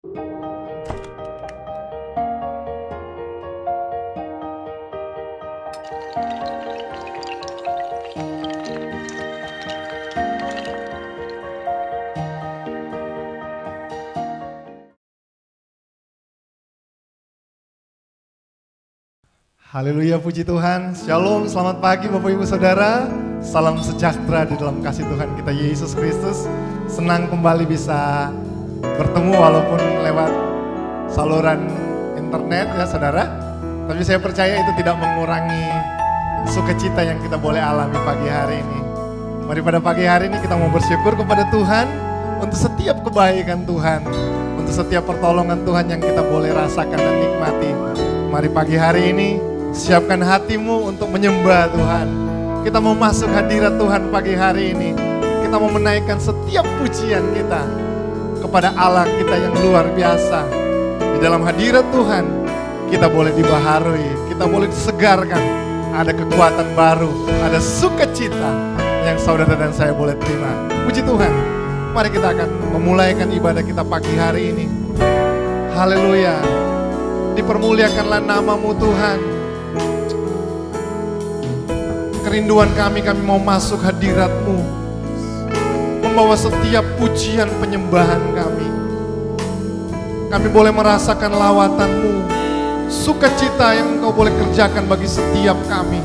Haleluya, puji Tuhan. Shalom, selamat pagi Bapak Ibu Saudara. Salam sejahtera di dalam kasih Tuhan kita Yesus Kristus. Senang kembali bisa bertemu walaupun lewat saluran internet ya saudara. Tapi saya percaya itu tidak mengurangi sukacita yang kita boleh alami pagi hari ini. Mari pada pagi hari ini kita mau bersyukur kepada Tuhan untuk setiap kebaikan Tuhan, untuk setiap pertolongan Tuhan yang kita boleh rasakan dan nikmati. Mari pagi hari ini siapkan hatimu untuk menyembah Tuhan. Kita mau masuk hadirat Tuhan pagi hari ini. Kita mau menaikkan setiap pujian kita kepada Allah kita yang luar biasa. Di dalam hadirat Tuhan kita boleh dibaharui, kita boleh disegarkan. Ada kekuatan baru, ada sukacita yang saudara dan saya boleh terima. Puji Tuhan. Mari kita akan memulaikan ibadah kita pagi hari ini. Haleluya. Dipermuliakanlah namamu Tuhan. Kerinduan kami mau masuk hadirat-Mu, membawa setiap pujian penyembahan kami. Kami boleh merasakan lawatan-Mu, sukacita yang Engkau boleh kerjakan bagi setiap kami.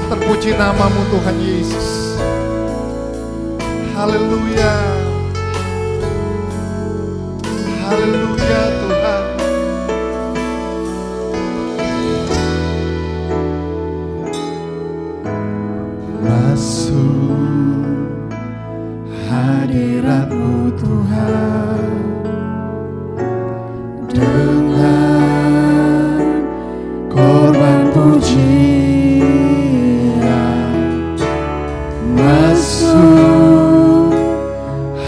Terpuji namamu Tuhan Yesus. Haleluya. Haleluya Tuhan. Masuk hadirat-Mu Tuhan dengan korban pujian. Masuk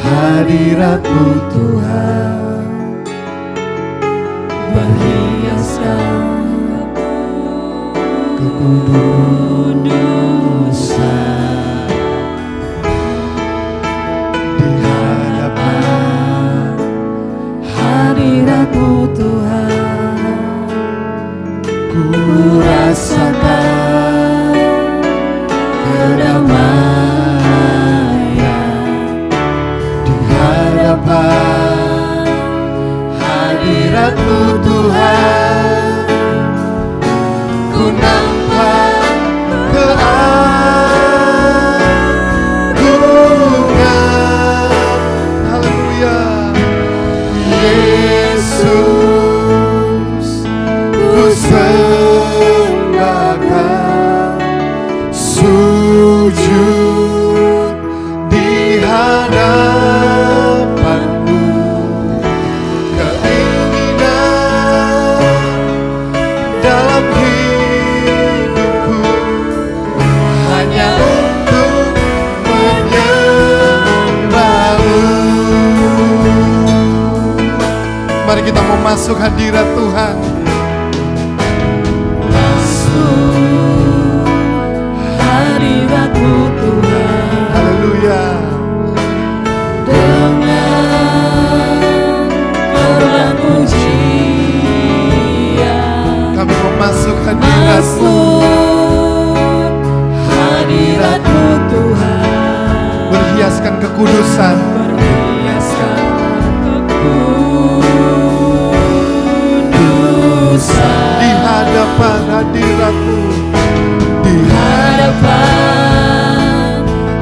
hadirat-Mu Tuhan, berhiaskan kekudusan. Di hadapan hadirat-Mu Tuhan, ku rasakan kedamaian. Di hadapan hadirat-Mu Tuhan, ku nampak keagungan. Haleluya. Yesus, ku sembahkan, sujud di hadapan-Mu. Keinginan dalam hidupku hanya untuk menyembah-Mu. Mari kita mau masuk hadirat Tuhan. Masuk hadirat-Mu Tuhan, Haleluya. dengan korban pujian. Kami mau masuk hadirat-Mu. Masuk hadirat-Mu Tuhan, Berhiaskan kekudusan. berhiaskan kekudusan. Di hadapan hadirat-Mu. Di Hadapan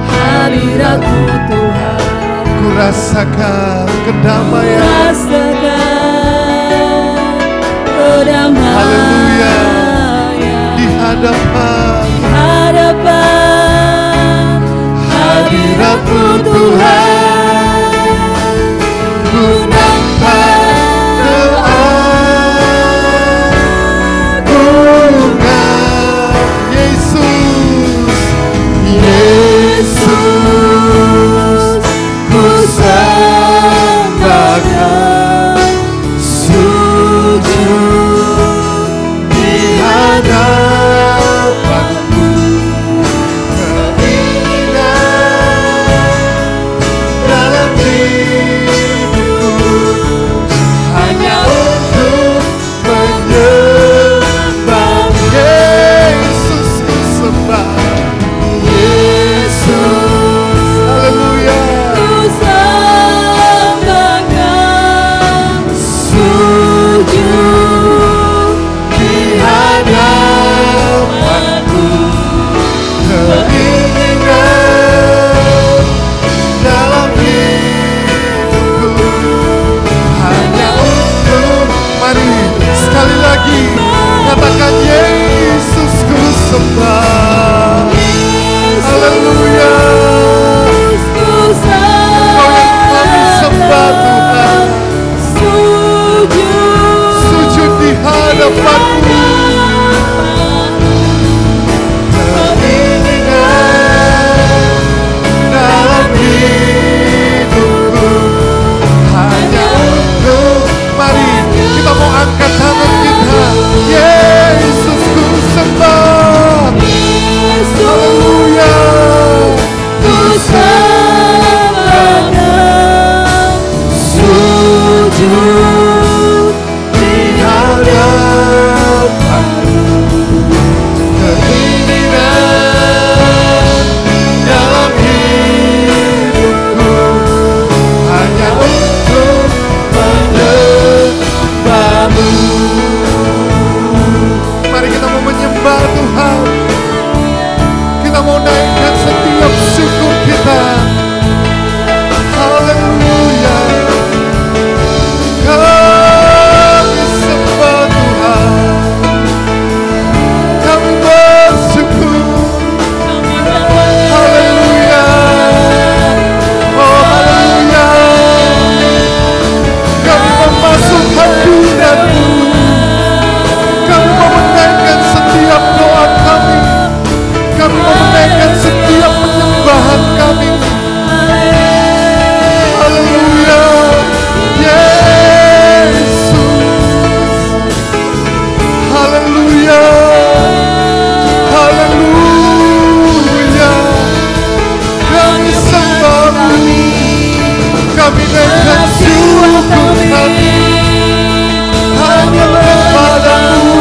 hadirat-Mu Tuhan, ku rasakan kedamaian. rasakan kedamaian. Haleluya. Di hadapan Hadapan hadirat-Mu Tuhan, ku nampak keagungan. Yesus. Yesus, ku sembahkan, sujud di hadapan sujud di hadapan-Mu. Keinginan dalam hidupku hanya untuk menyembah-Mu. Mari kita mau menyembah Tuhan. Kita mau naikkan setiap syukur kita. Haleluya. Kami sembah Tuhan. Kami bersyukur. Haleluya. Oh haleluya. Kami mau masuk hadirat-Mu. Kami mau menaikkan setiap doa kami. Kami mau menaikkan setiap penyembahan kami. Haleluya. Yesus. Haleluya. Haleluya. Kami sembah-Mu. Kami naikkan syukur kami hanya kepada-Mu.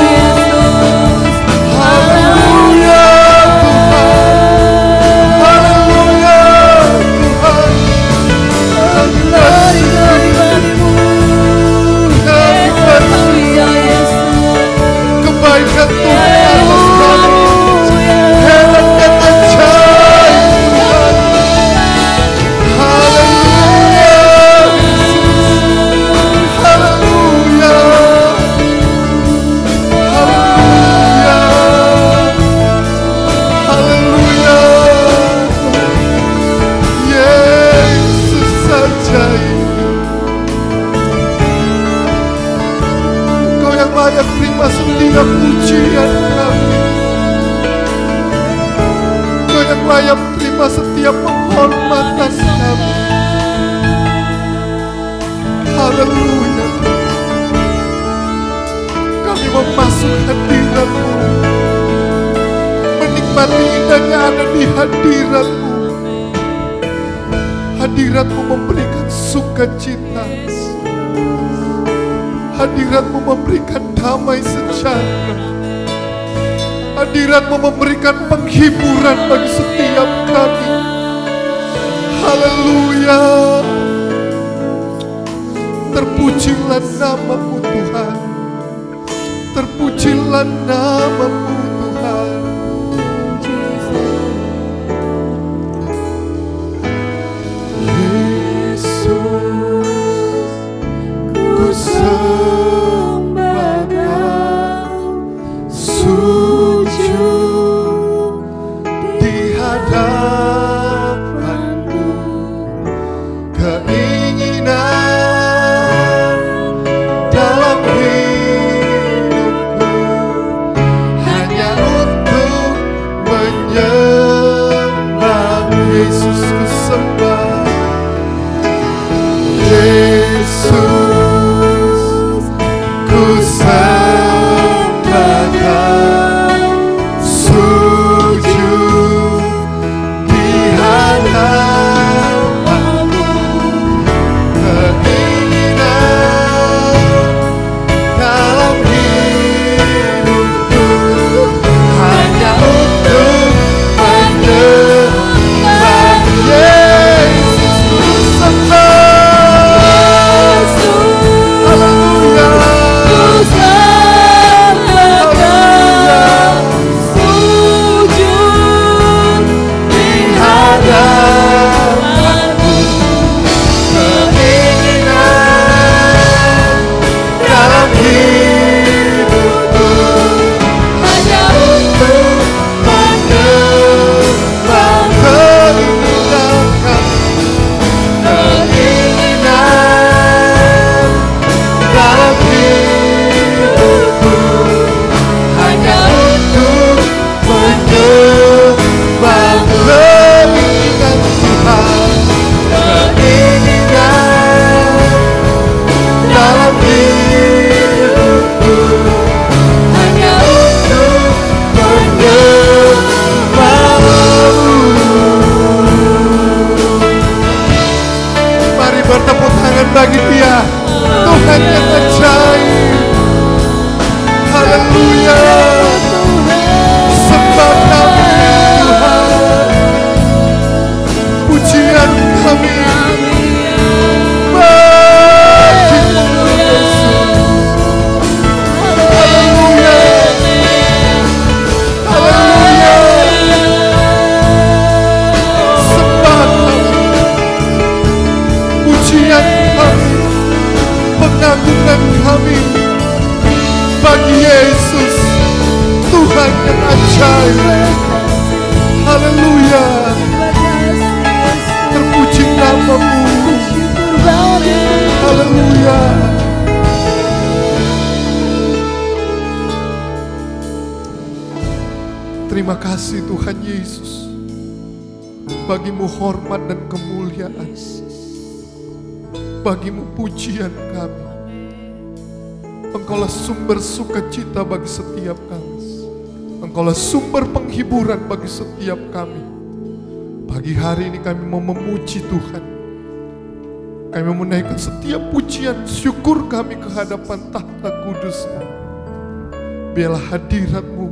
Haleluya Tuhan. Haleluya Tuhan. Kami bersyukur. Kami bersyukur. Kebaikan Tuhan atas kami. Hebat dan ajaib Tuhan. Haleluya Yesus. Haleluya. Haleluya. Haleluya. Yesus ajaib. Kau yang layak terima setiap pujian kami. Kau yang layak terima setiap penghormatan kami. Haleluya. Kami mau masuk hadirat-Mu, menikmati indahnya ada di hadirat-Mu. Hadirat-Mu memberikan sukacita. Hadirat-Mu memberikan damai sejahtera. Hadirat-Mu memberikan penghiburan bagi setiap kami. Haleluya. Terpujilah nama-Mu Tuhan. Terpujilah nama-Mu Tuhan. Yesus, ku sembah Kau, sujud di hadapan-Mu. Keinginan dalam hidupku hanya untuk menyembah-Mu. Yesus ku sembah. Yesus, ku sembah Kau, sujud di hadapan-Mu. Keinginan dalam hidupku hanya untuk menyembah. Yesus ku sembah. Haleluya. Tuhan yang ajaib. Haleluya. Sembah kami Tuhan, pujian kami bagimu Yesus. Haleluya. Haleluya. Sembah kami, pujian kami, pengagungan kami bagi Yesus, Tuhan yang ajaib. Haleluya. Terpuji nama-Mu. Haleluya. Terima kasih Tuhan Yesus. Bagimu hormat dan kemuliaan. Bagimu pujian kami. Engkaulah sumber sukacita bagi setiap kami. Engkaulah sumber penghiburan bagi setiap kami. Pagi hari ini kami mau memuji Tuhan. Kami mau menaikkan setiap pujian syukur kami ke hadapan tahta kudus-Mu. Biarlah hadirat-Mu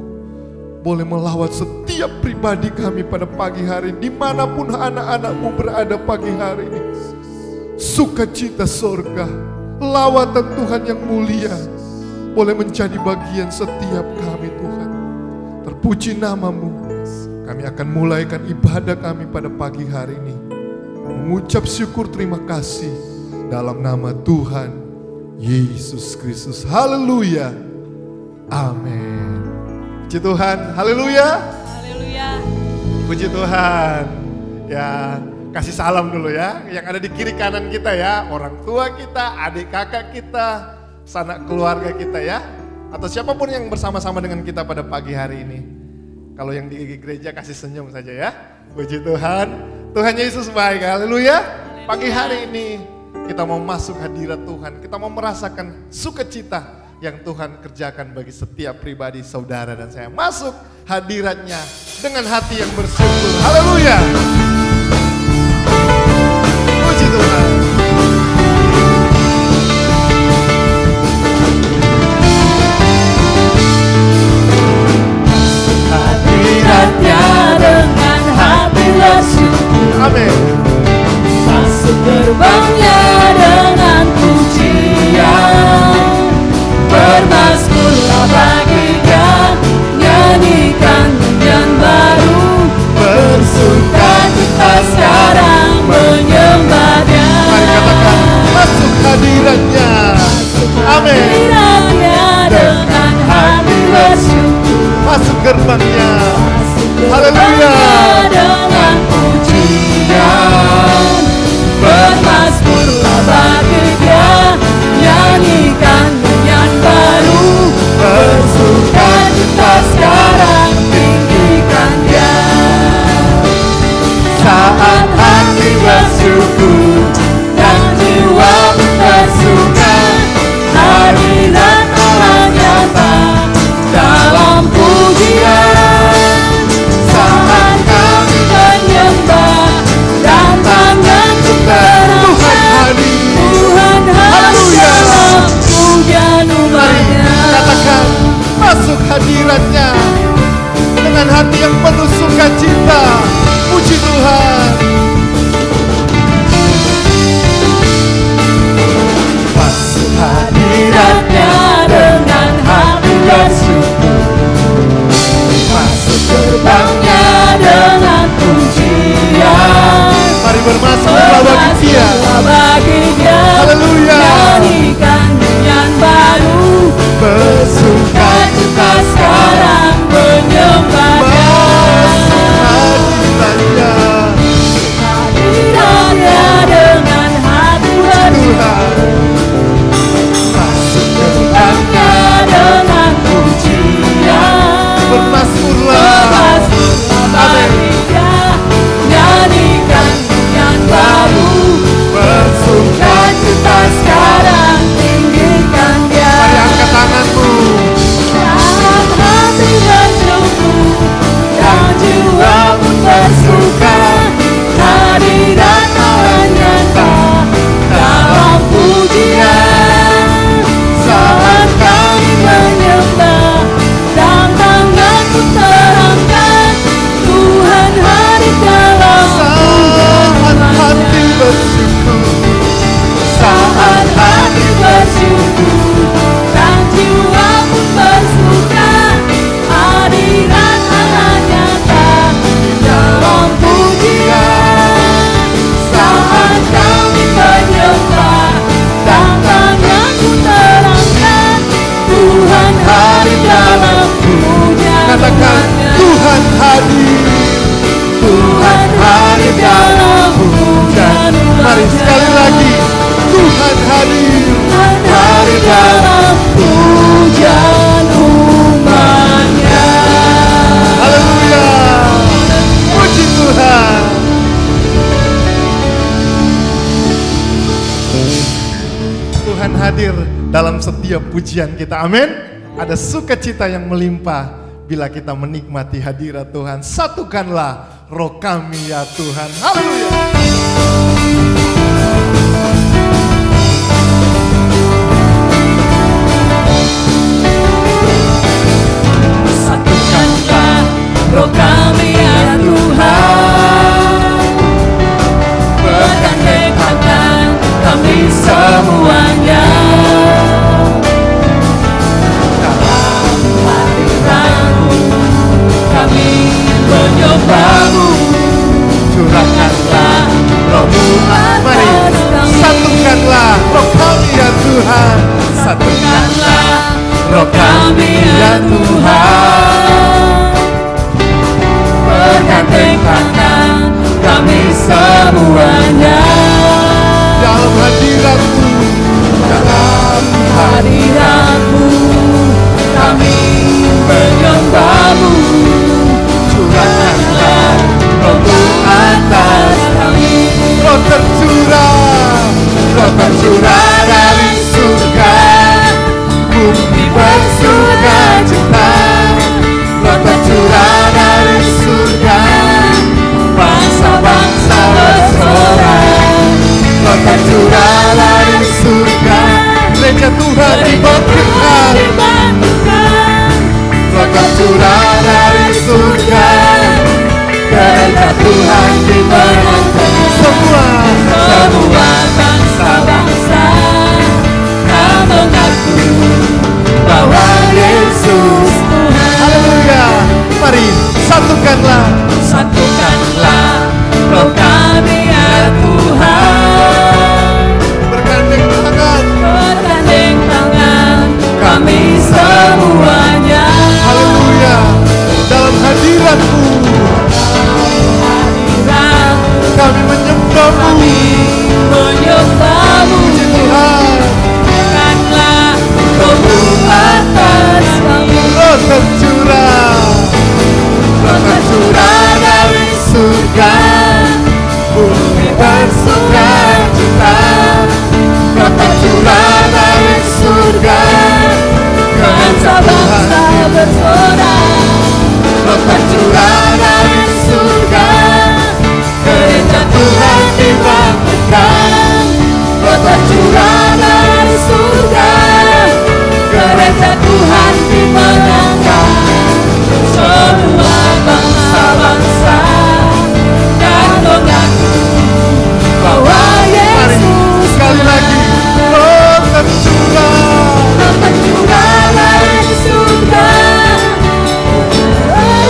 boleh melawat setiap pribadi kami pada pagi hari, dimanapun anak-anak-Mu berada pagi hari ini. Sukacita sorga, lawatan Tuhan yang mulia boleh menjadi bagian setiap kami Tuhan. Terpuji nama-Mu. Kami akan mulaikan ibadah kami pada pagi hari ini, mengucap syukur terima kasih dalam nama Tuhan Yesus Kristus. Haleluya. Amin. Puji Tuhan. Haleluya. Haleluya. Puji Tuhan. Ya, kasih salam dulu ya, yang ada di kiri kanan kita ya, orang tua kita, adik kakak kita, sanak keluarga kita ya, atau siapapun yang bersama-sama dengan kita pada pagi hari ini. Kalau yang di gereja kasih senyum saja ya. Puji Tuhan. Tuhan Yesus baik. Haleluya. Pagi hari ini kita mau masuk hadirat Tuhan, kita mau merasakan sukacita yang Tuhan kerjakan bagi setiap pribadi saudara dan saya. Masuk hadiratnya dengan hati yang bersyukur. Haleluya. Puji Tuhan. Hadiratnya dengan hati bersyukur. Amin. Masuk gerbangnya dengan pujian. Bermaskurlah bagi Dia, nyanyikan nyanyian baru. Bersukacita sekarang menyembah Dia. Mari katakan masuk hadiratnya. Amin. Hadiratnya dengan hati bersyukur. Masuk gerbangnya. Haleluya. Haleluya. Dengan pujian. Bermaskurlah bagi Dia, nyanyikan nyanyian baru. Bersukacita sekarang tinggikan Dia. Saat hati bersyukur dan jiwa bersuka, hadirat Allah nyata dalam pujian. Saat kami menyembah dan tangan Tuhan hadir. Tuhan Haleluya. hadir pujian umatnya. Katakan masuk hadiratnya dengan hati yang penuh sukacita. Puji Tuhan. Masuk hadiratnya dengan hati bersyukur. Masuk gerbangnya dengan pujian. Mari bermasuklah bagi Dia. Bagi Dia. Haleluya. Nyanyikan nyanyian baru. Bersukacita sekarang menyembah Dia. Masuk Tuhan hadir dalam setiap pujian kita. Amin. Ada sukacita yang melimpah bila kita menikmati hadirat Tuhan. Satukanlah roh kami ya Tuhan. Haleluya. Satukanlah roh kami ya Tuhan, bergandeng tangan kami semuanya dalam hadirat-Mu, kami menyembah-Mu. Curahkanlah roh-Mu, mari satukanlah roh kami ya Tuhan. Satukanlah roh kami ya Tuhan, bergandeng tangan kami semuanya Dalam hadirat-Mu, dalam hadirat-Mu, kami menyembah-Mu. curahkanlah Roh-Mu atas kami, roh tercurah dari surga, bumi bersuka cita. Roh tercurah dari surga, bangsa-bangsa bersorak. Roh tercurah dari surga, gereja Tuhan dibangkitkan. Roh tercurah dari surga, gereja Tuhan dimenangkan. Semua bangsa-bangsa kan mengaku bahwa Yesus Tuhan. haleluya. Mari satukanlah roh kami ya Tuhan, bergandeng tangan kami semuanya haleluya. Dalam hadirat-Mu kami menyembah-Mu. menyembah-Mu. Tuhan, Bukanlah Roh-Mu atas kami, roh tercurah dari surga, bumi bersuka cita. Roh tercurah dari surga, bangsa-bangsa bersorak. roh tercurah dari surga, gereja Tuhan dibangkitkan. Roh tercurah dari surga, Gereja Tuhan dimenangkan. Semua bangsa-bangsa dan mengaku bahwa Yesus sekali lagi roh tercurah dari surga,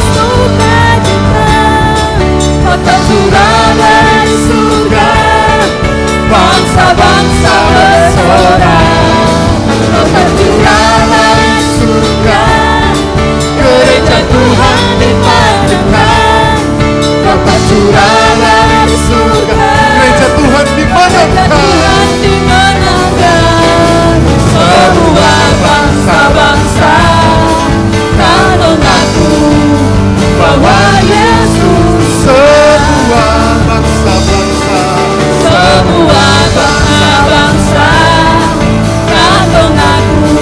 bersukacita. Roh tercurah dari surga, bangsa-bangsa bersorak. Roh tercurah dari surga, gereja Tuhan dimanjakan. roh tercurah dari surga, gereja Tuhan dimanjakan. Tuhan dimenangkan. Semua bangsa-bangsa kan mengaku bahwa Yesus. Semua bangsa-bangsa, Semua bangsa-bangsa kan mengaku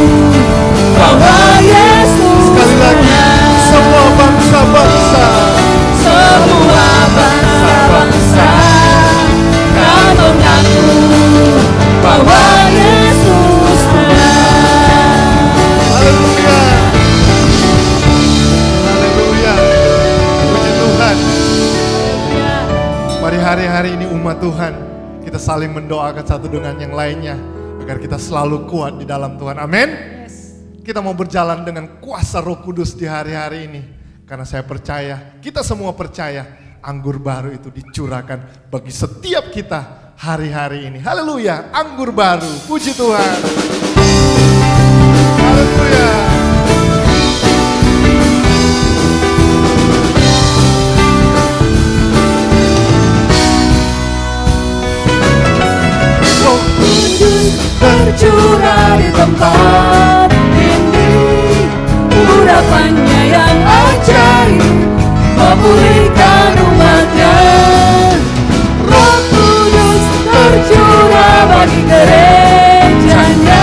bahwa Yesus. sekali lagi semua bangsa-bangsa, Semua bangsa-bangsa kan mengaku bahwa Yesus Tuhan. haleluya, haleluya, puji Tuhan. Mari hari-hari ini umat Tuhan, kita saling mendoakan satu dengan yang lainnya, agar kita selalu kuat di dalam Tuhan, amin. Kita mau berjalan dengan kuasa Roh Kudus di hari-hari ini, karena saya percaya, kita semua percaya, anggur baru itu dicurahkan bagi setiap kita hari-hari ini. Haleluya, anggur baru, puji Tuhan. Haleluya. Roh Kudus Tercurah di tempat ini, urapannya yang ajaib memulihkan umatnya. Roh Kudus tercurah bagi gerejanya,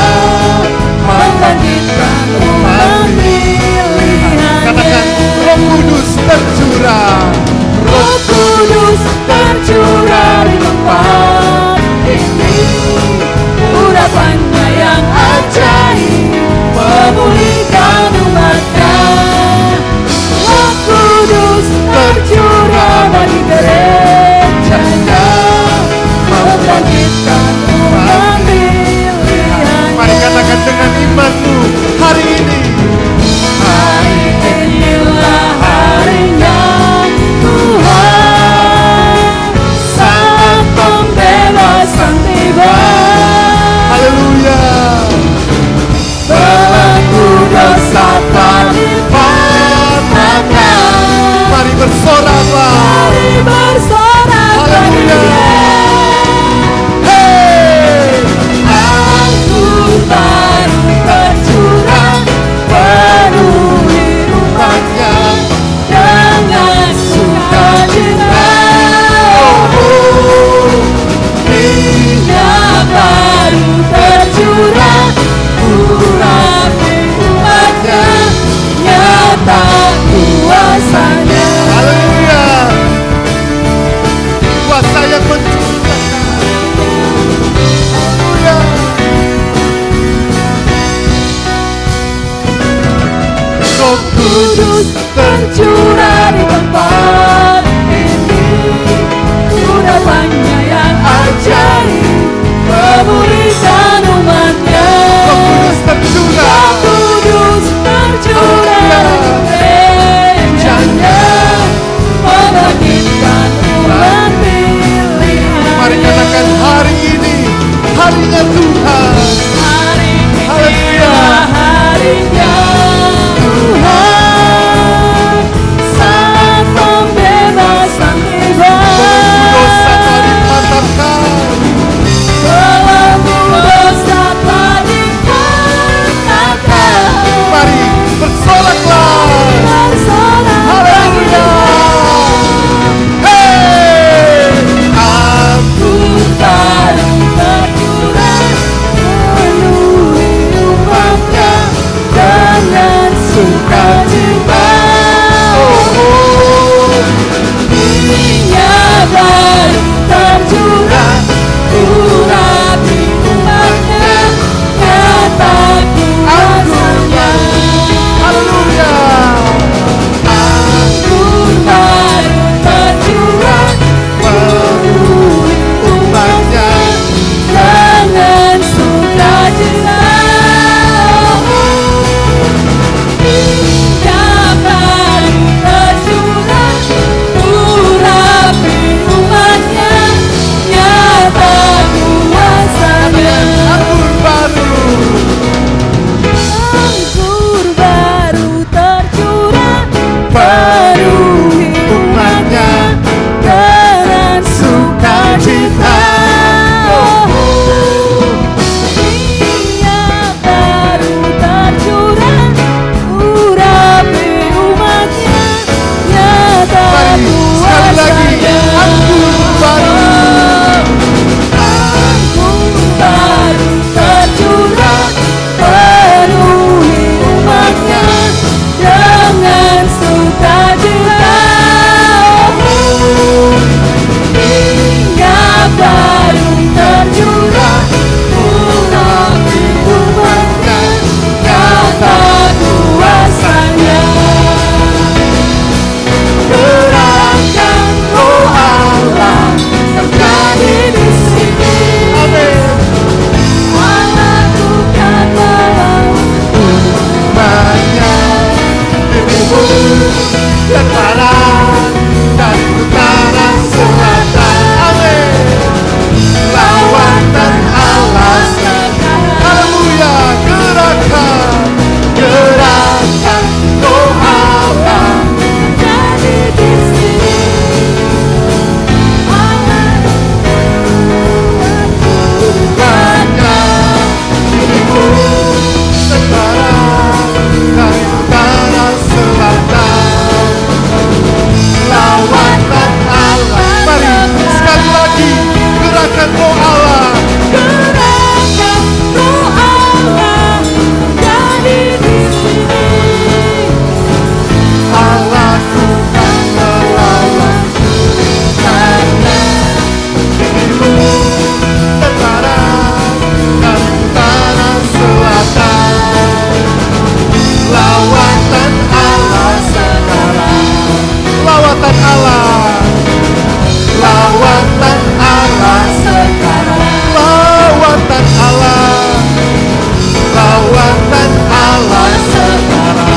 lawatan Allah sekarang.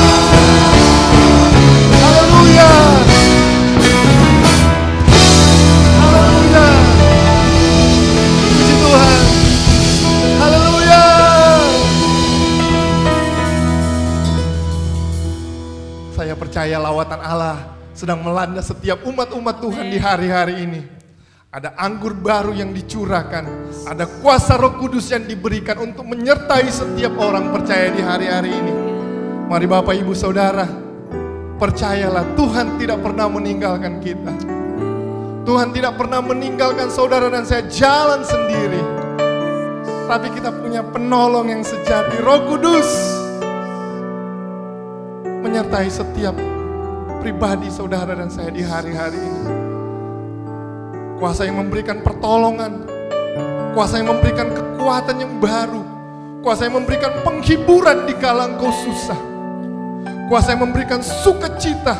Haleluya. Haleluya. Puji Tuhan. Haleluya. Saya percaya lawatan Allah sedang melanda setiap umat-umat Tuhan di hari-hari ini. Ada anggur baru yang dicurahkan, ada kuasa Roh Kudus yang diberikan untuk menyertai setiap orang percaya di hari-hari ini. Mari Bapak Ibu Saudara, percayalah Tuhan tidak pernah meninggalkan kita. Tuhan tidak pernah meninggalkan saudara dan saya jalan sendiri. Tapi kita punya penolong yang sejati, Roh Kudus, menyertai setiap pribadi saudara dan saya di hari-hari ini. Kuasa yang memberikan pertolongan, kuasa yang memberikan kekuatan yang baru, kuasa yang memberikan penghiburan di kala engkau susah, kuasa yang memberikan sukacita.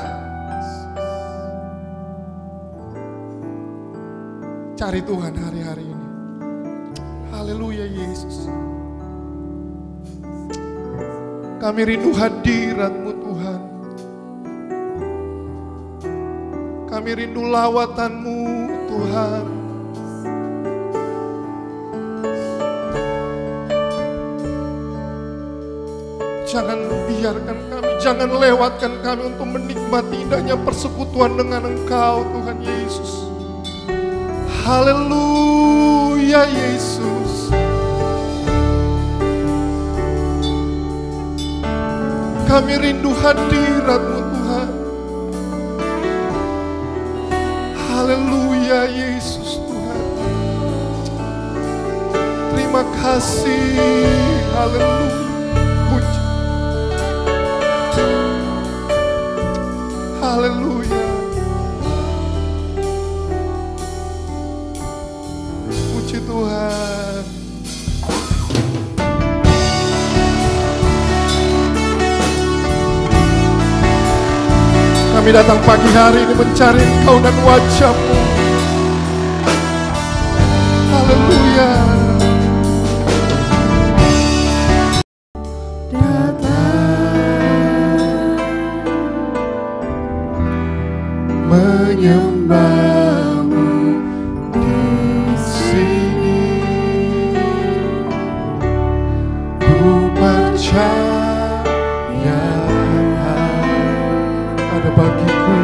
Cari Tuhan hari-hari ini. Haleluya Yesus. Kami rindu hadirat-Mu Tuhan. Kami rindu lawatan-Mu Tuhan. Jangan biarkan kami, jangan lewatkan kami untuk menikmati indahnya persekutuan dengan Engkau Tuhan Yesus. Haleluya Yesus. Kami rindu hadirat-Mu Tuhan. Haleluya Yesus Tuhan. Terima kasih. Haleluya. Puji. Haleluya. Puji Tuhan. Kami datang pagi hari ini mencari Engkau dan wajah-Mu. Haleluya. Datang menyembah-Mu di sini. Ku percaya ada bagiku,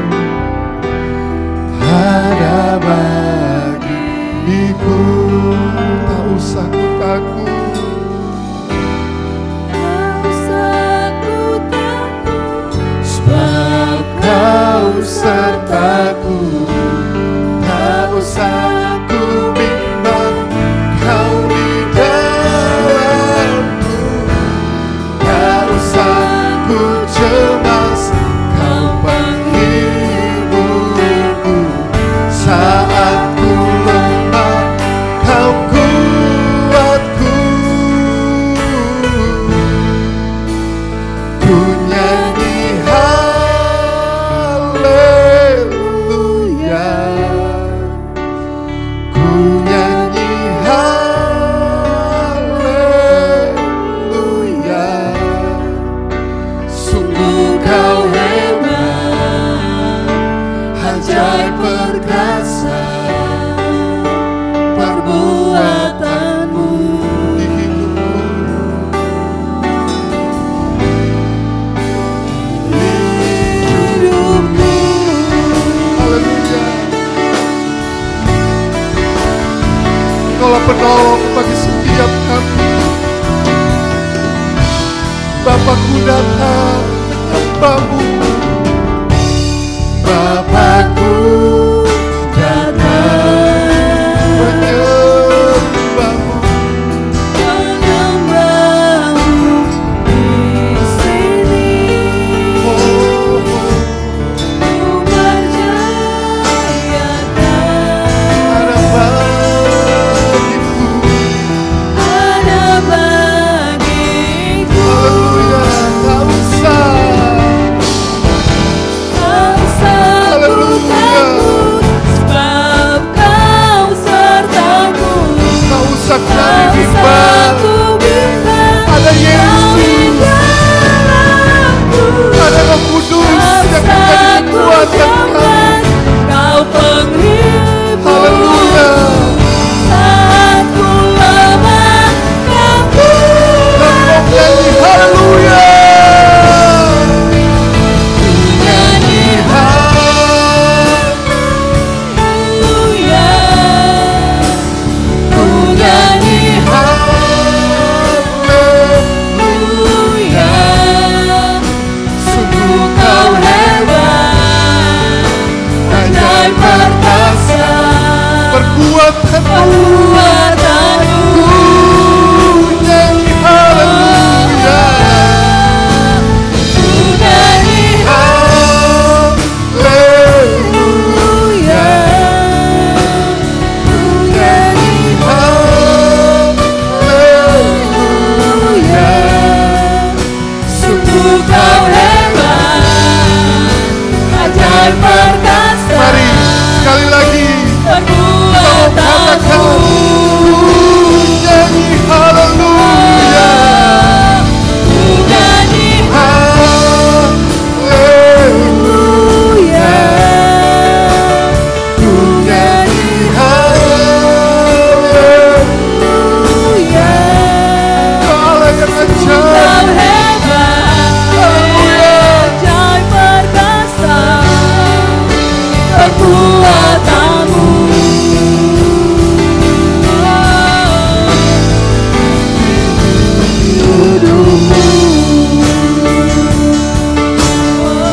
ada bagiku. Tak usah ku takut, Tak usah ku takut, sebab Kau sertaku. Tak usah ku bimbang, Kau di dalamku. Tak usah ku cemas, Kau penghiburku. Saat ku lemah, Kau kuatku. Ku nyanyi haleluya. Ku nyanyi haleluya. Sungguh Kau hebat, ajaib perkasa perbuatan-Mu di hidupku. Hidupku. Haleluya. Engkaulah penolong bagi setiap kami. Bapakku datang menyembah-Mu. Bapakku datang menyembah-Mu. menyembah-Mu di sini. Oh, Ku percayakan ada bagiku. ada bagiku. Haleluya. Tak usah. Tak usah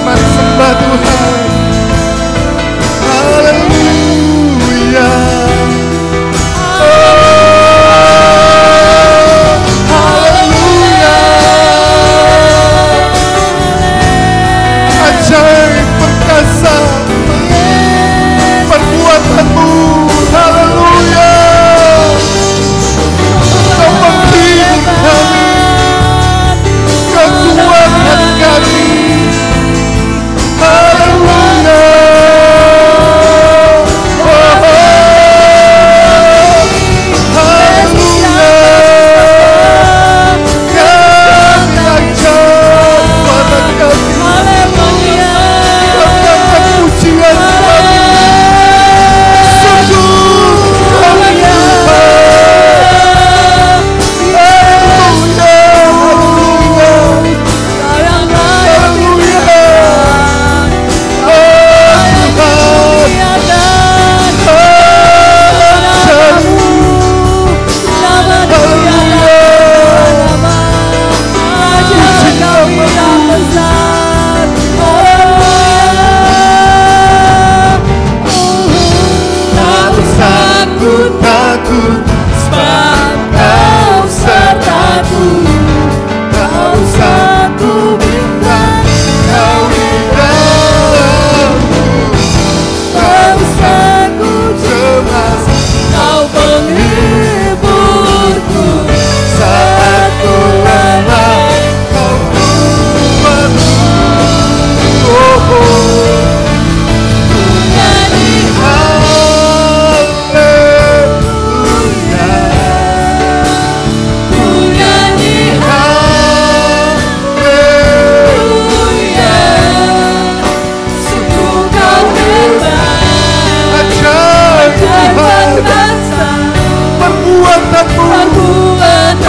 Mari sembah Tuhan. Haleluya. Haleluya. Ajaib perkasa perbuatanmu. Haleluya. Kau menghibur kami, kekuatan kami. Haleluya. Haleluya. Kami ajar pada kami. Katakan pujian kami. Sungguh kami Tuhan. Haleluya. Haleluya. Takut sebab kau sertaku. Tak usah ku minta kau di dalamku. Tak usah ku cemas, kau penghiburku. Saat ku lelah kau kuatku. Oh, oh.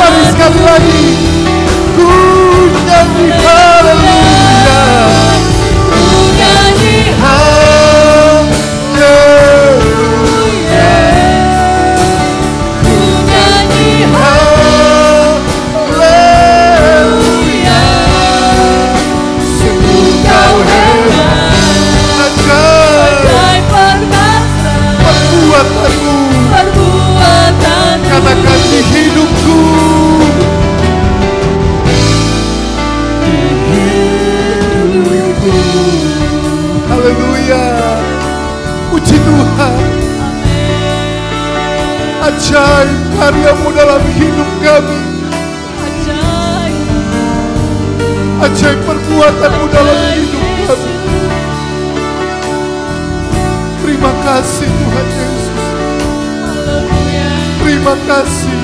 Mari sekali lagi ku nyanyi haleluya. Ku nyanyi haleluya. Ku nyanyi haleluya. Sungguh kau hebat, ajaib perbuatanmu. Katakan di hidupku. Haleluya. Puji Tuhan. Ajaib karya-Mu dalam hidup kami. Ajaib perbuatan-Mu dalam hidup kami. Terima kasih Tuhan Yesus. Terima kasih.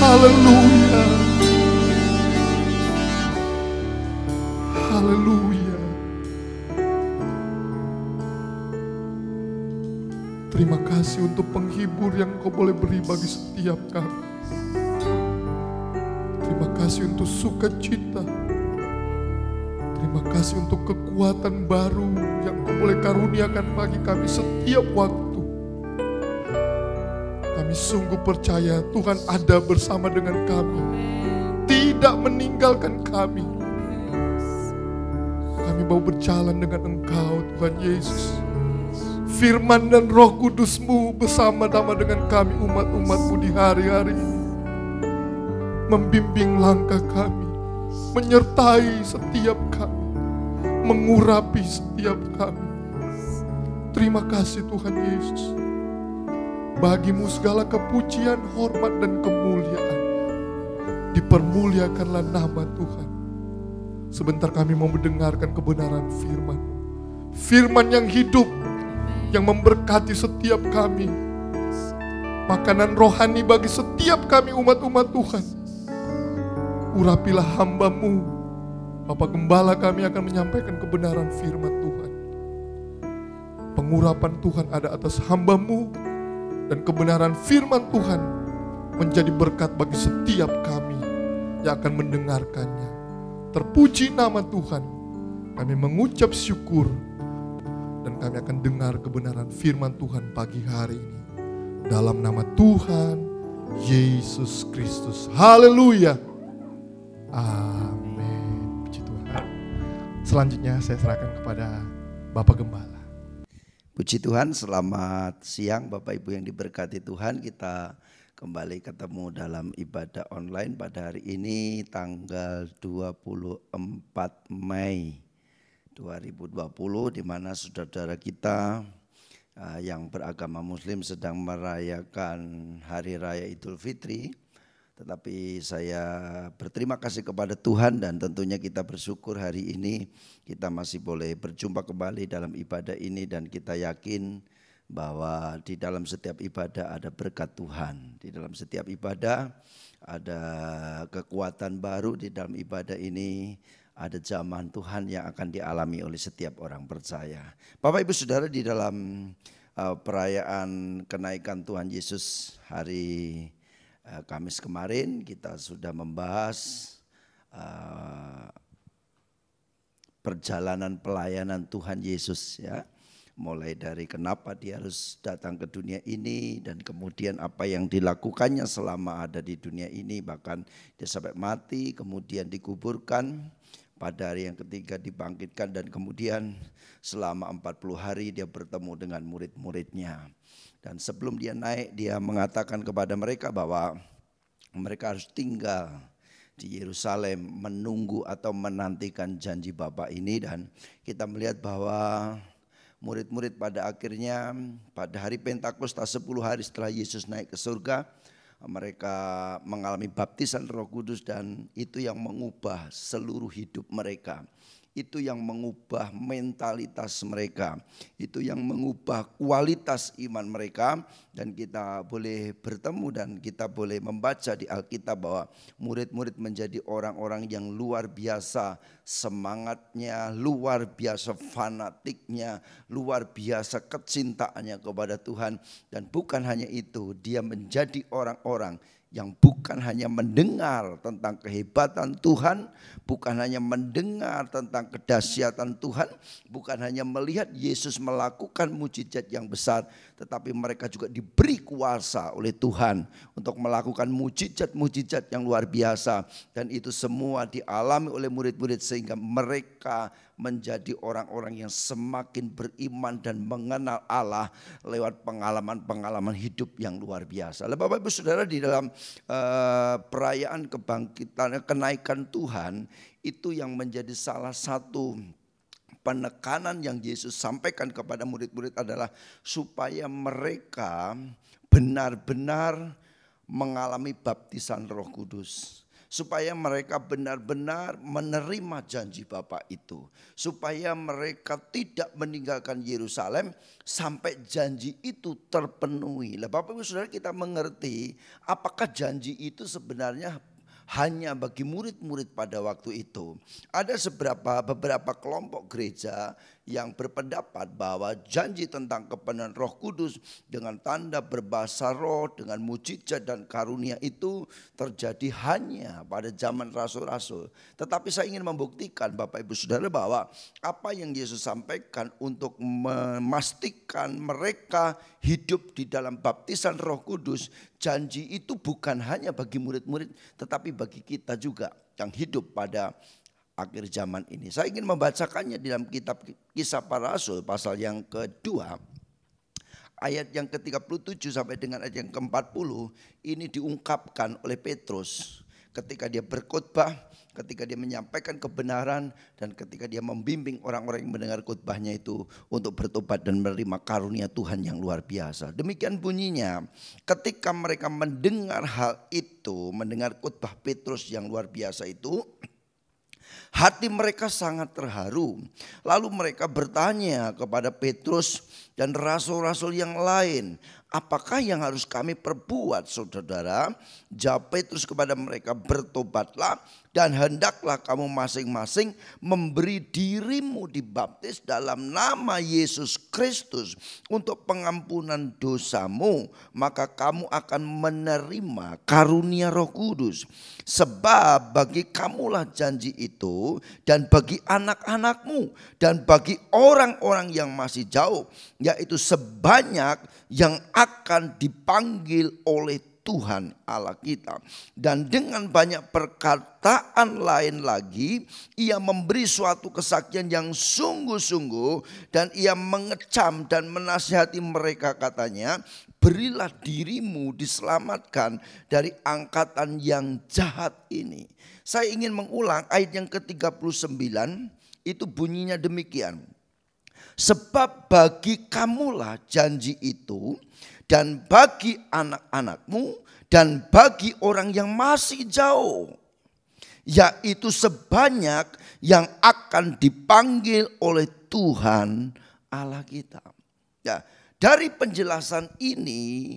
Haleluya. Haleluya. Terima kasih untuk penghibur yang Kau boleh beri bagi setiap kami. Terima kasih untuk sukacita. Terima kasih untuk kekuatan baru yang Kau boleh karuniakan bagi kami setiap waktu. Kami sungguh percaya Tuhan ada bersama dengan kami, tidak meninggalkan kami. Kami mau berjalan dengan Engkau Tuhan Yesus. Firman dan Roh Kudus-Mu bersama-sama dengan kami umat-umat-Mu di hari-hari ini. Membimbing langkah kami, menyertai setiap kami, mengurapi setiap kami. Terima kasih Tuhan Yesus. Bagi-Mu segala kepujian, hormat, dan kemuliaan. Dipermuliakanlah nama Tuhan. Sebentar kami mau mendengarkan kebenaran firman. Firman yang hidup, yang memberkati setiap kami. Makanan rohani bagi setiap kami umat-umat Tuhan. Urapilah hamba-Mu. Bapak Gembala kami akan menyampaikan kebenaran firman Tuhan. Pengurapan Tuhan ada atas hamba-Mu. Dan kebenaran firman Tuhan menjadi berkat bagi setiap kami yang akan mendengarkannya. Terpuji nama Tuhan. Kami mengucap syukur dan kami akan dengar kebenaran firman Tuhan pagi hari ini. Dalam nama Tuhan Yesus Kristus. Haleluya. Amin. Puji Tuhan. Selanjutnya saya serahkan kepada Bapak Gembala. Puji Tuhan, selamat siang Bapak Ibu yang diberkati Tuhan. Kita kembali ketemu dalam ibadah online pada hari ini tanggal 24 Mei 2020, di mana saudara-saudara kita yang beragama Muslim sedang merayakan Hari Raya Idul Fitri. Tetapi saya berterima kasih kepada Tuhan dan tentunya kita bersyukur hari ini kita masih boleh berjumpa kembali dalam ibadah ini, dan kita yakin bahwa di dalam setiap ibadah ada berkat Tuhan. Di dalam setiap ibadah ada kekuatan baru, di dalam ibadah ini ada zaman Tuhan yang akan dialami oleh setiap orang percaya. Bapak Ibu Saudara, di dalam perayaan kenaikan Tuhan Yesus hari Kamis kemarin kita sudah membahas perjalanan pelayanan Tuhan Yesus, ya. Mulai dari kenapa dia harus datang ke dunia ini, dan kemudian apa yang dilakukannya selama ada di dunia ini, bahkan dia sampai mati, kemudian dikuburkan, pada hari yang ketiga dibangkitkan, dan kemudian selama 40 hari dia bertemu dengan murid-muridnya. Dan sebelum dia naik, dia mengatakan kepada mereka bahwa mereka harus tinggal di Yerusalem menunggu atau menantikan janji Bapa ini. Dan kita melihat bahwa murid-murid pada akhirnya pada hari Pentakosta 10 hari setelah Yesus naik ke surga, mereka mengalami baptisan Roh Kudus, dan itu yang mengubah seluruh hidup mereka. Itu yang mengubah mentalitas mereka, itu yang mengubah kualitas iman mereka. Dan kita boleh bertemu dan kita boleh membaca di Alkitab bahwa murid-murid menjadi orang-orang yang luar biasa semangatnya, luar biasa fanatiknya, luar biasa kecintaannya kepada Tuhan. Dan bukan hanya itu, dia menjadi orang-orang yang bukan hanya mendengar tentang kehebatan Tuhan, bukan hanya mendengar tentang kedahsyatan Tuhan, bukan hanya melihat Yesus melakukan mujizat yang besar, tetapi mereka juga diberi kuasa oleh Tuhan untuk melakukan mujizat-mujizat yang luar biasa. Dan itu semua dialami oleh murid-murid sehingga mereka menjadi orang-orang yang semakin beriman dan mengenal Allah lewat pengalaman-pengalaman hidup yang luar biasa. Bapak Ibu Saudara, di dalam perayaan kebangkitan kenaikan Tuhan, itu yang menjadi salah satu penekanan yang Yesus sampaikan kepada murid-murid adalah supaya mereka benar-benar mengalami baptisan Roh Kudus. Supaya mereka benar-benar menerima janji Bapa itu. Supaya mereka tidak meninggalkan Yerusalem sampai janji itu terpenuhi. Bapak Ibu Saudara, kita mengerti apakah janji itu sebenarnya hanya bagi murid-murid pada waktu itu. Ada beberapa kelompok gereja yang berpendapat bahwa janji tentang kepenuhan Roh Kudus dengan tanda berbahasa roh, dengan mujizat dan karunia itu terjadi hanya pada zaman rasul-rasul. Tetapi saya ingin membuktikan Bapak Ibu Saudara bahwa apa yang Yesus sampaikan untuk memastikan mereka hidup di dalam baptisan Roh Kudus, janji itu bukan hanya bagi murid-murid tetapi bagi kita juga yang hidup pada akhir zaman ini. Saya ingin membacakannya di dalam kitab Kisah Para Rasul pasal yang kedua, ayat yang ke-37 sampai dengan ayat yang ke-40. Ini diungkapkan oleh Petrus ketika dia berkhotbah, ketika dia menyampaikan kebenaran, dan ketika dia membimbing orang-orang yang mendengar khotbahnya itu untuk bertobat dan menerima karunia Tuhan yang luar biasa. Demikian bunyinya, ketika mereka mendengar hal itu, mendengar khotbah Petrus yang luar biasa itu, hati mereka sangat terharu. Lalu mereka bertanya kepada Petrus dan rasul-rasul yang lain, apakah yang harus kami perbuat saudara? Jawab Petrus kepada mereka, bertobatlah dan hendaklah kamu masing-masing memberi dirimu dibaptis dalam nama Yesus Kristus untuk pengampunan dosamu. Maka kamu akan menerima karunia Roh Kudus. Sebab bagi kamulah janji itu, dan bagi anak-anakmu, dan bagi orang-orang yang masih jauh, yaitu sebanyak yang akan dipanggil oleh Tuhan Allah kita. Dan dengan banyak perkataan lain lagi, ia memberi suatu kesaksian yang sungguh-sungguh, dan ia mengecam dan menasihati mereka, katanya, berilah dirimu diselamatkan dari angkatan yang jahat ini. Saya ingin mengulang ayat yang ke-39, itu bunyinya demikian. Sebab bagi kamulah janji itu, dan bagi anak-anakmu, dan bagi orang yang masih jauh, yaitu sebanyak yang akan dipanggil oleh Tuhan Allah kita. Ya, dari penjelasan ini,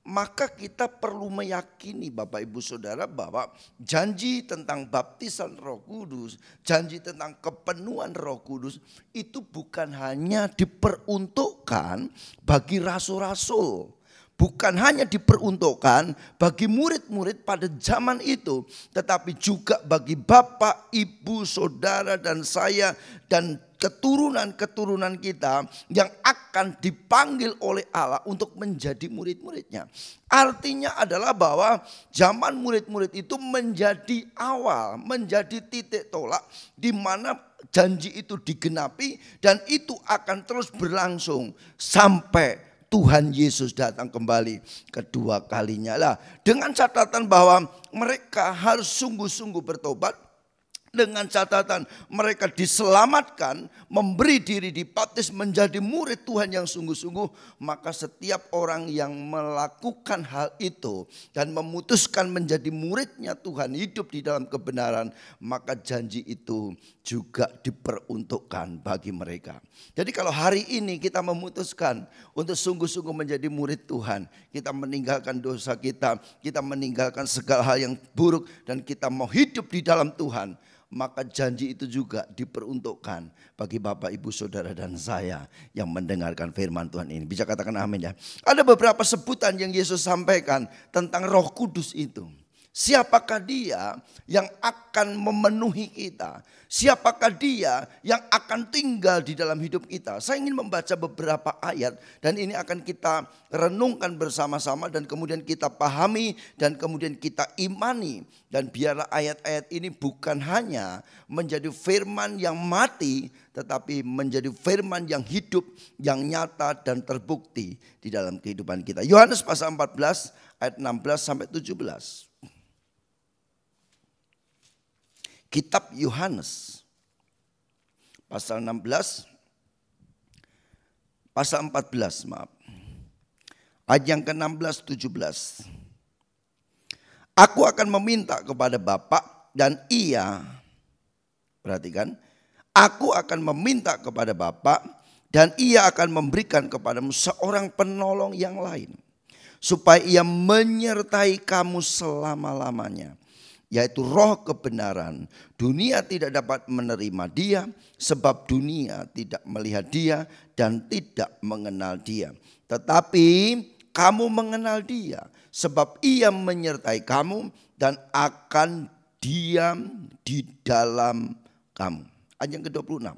maka kita perlu meyakini Bapak Ibu Saudara bahwa janji tentang baptisan Roh Kudus, janji tentang kepenuhan Roh Kudus itu bukan hanya diperuntukkan bagi rasul-rasul. Bukan hanya diperuntukkan bagi murid-murid pada zaman itu, tetapi juga bagi Bapak, Ibu, Saudara, dan saya, dan keturunan-keturunan kita yang akan dipanggil oleh Allah untuk menjadi murid-muridnya. Artinya adalah bahwa zaman murid-murid itu menjadi awal, menjadi titik tolak di mana janji itu digenapi, dan itu akan terus berlangsung sampai Tuhan Yesus datang kembali kedua kalinya lah. Dengan catatan bahwa mereka harus sungguh-sungguh bertobat. Dengan catatan mereka diselamatkan, memberi diri dibaptis menjadi murid Tuhan yang sungguh-sungguh. Maka setiap orang yang melakukan hal itu dan memutuskan menjadi muridnya Tuhan, hidup di dalam kebenaran, maka janji itu juga diperuntukkan bagi mereka. Jadi kalau hari ini kita memutuskan untuk sungguh-sungguh menjadi murid Tuhan, kita meninggalkan dosa kita meninggalkan segala hal yang buruk, dan kita mau hidup di dalam Tuhan, maka janji itu juga diperuntukkan bagi Bapak, Ibu, Saudara, dan saya yang mendengarkan firman Tuhan ini. Bisa katakan amin ya. Ada beberapa sebutan yang Yesus sampaikan tentang Roh Kudus itu. Siapakah dia yang akan memenuhi kita? Siapakah dia yang akan tinggal di dalam hidup kita? Saya ingin membaca beberapa ayat, dan ini akan kita renungkan bersama-sama, dan kemudian kita pahami, dan kemudian kita imani. Dan biarlah ayat-ayat ini bukan hanya menjadi firman yang mati, tetapi menjadi firman yang hidup, yang nyata dan terbukti di dalam kehidupan kita. Yohanes pasal 14 ayat 16 sampai 17. Kitab Yohanes pasal 16, pasal 14 maaf. Ayat yang ke-16, 17. Aku akan meminta kepada Bapa dan ia, perhatikan, aku akan meminta kepada Bapa dan ia akan memberikan kepadamu seorang penolong yang lain, supaya ia menyertai kamu selama-lamanya, yaitu Roh kebenaran. Dunia tidak dapat menerima dia, sebab dunia tidak melihat dia dan tidak mengenal dia. Tetapi kamu mengenal dia, sebab ia menyertai kamu dan akan diam di dalam kamu. Ayat yang ke-26.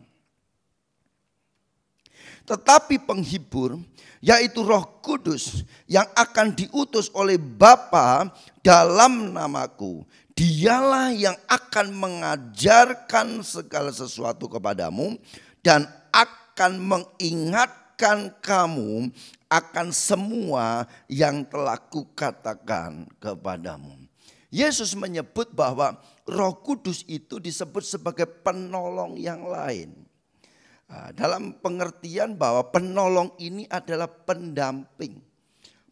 Tetapi penghibur, yaitu Roh Kudus yang akan diutus oleh Bapa dalam namaku, dialah yang akan mengajarkan segala sesuatu kepadamu dan akan mengingatkan kamu akan semua yang telah kukatakan kepadamu. Yesus menyebut bahwa Roh Kudus itu disebut sebagai penolong yang lain. Dalam pengertian bahwa penolong ini adalah pendamping,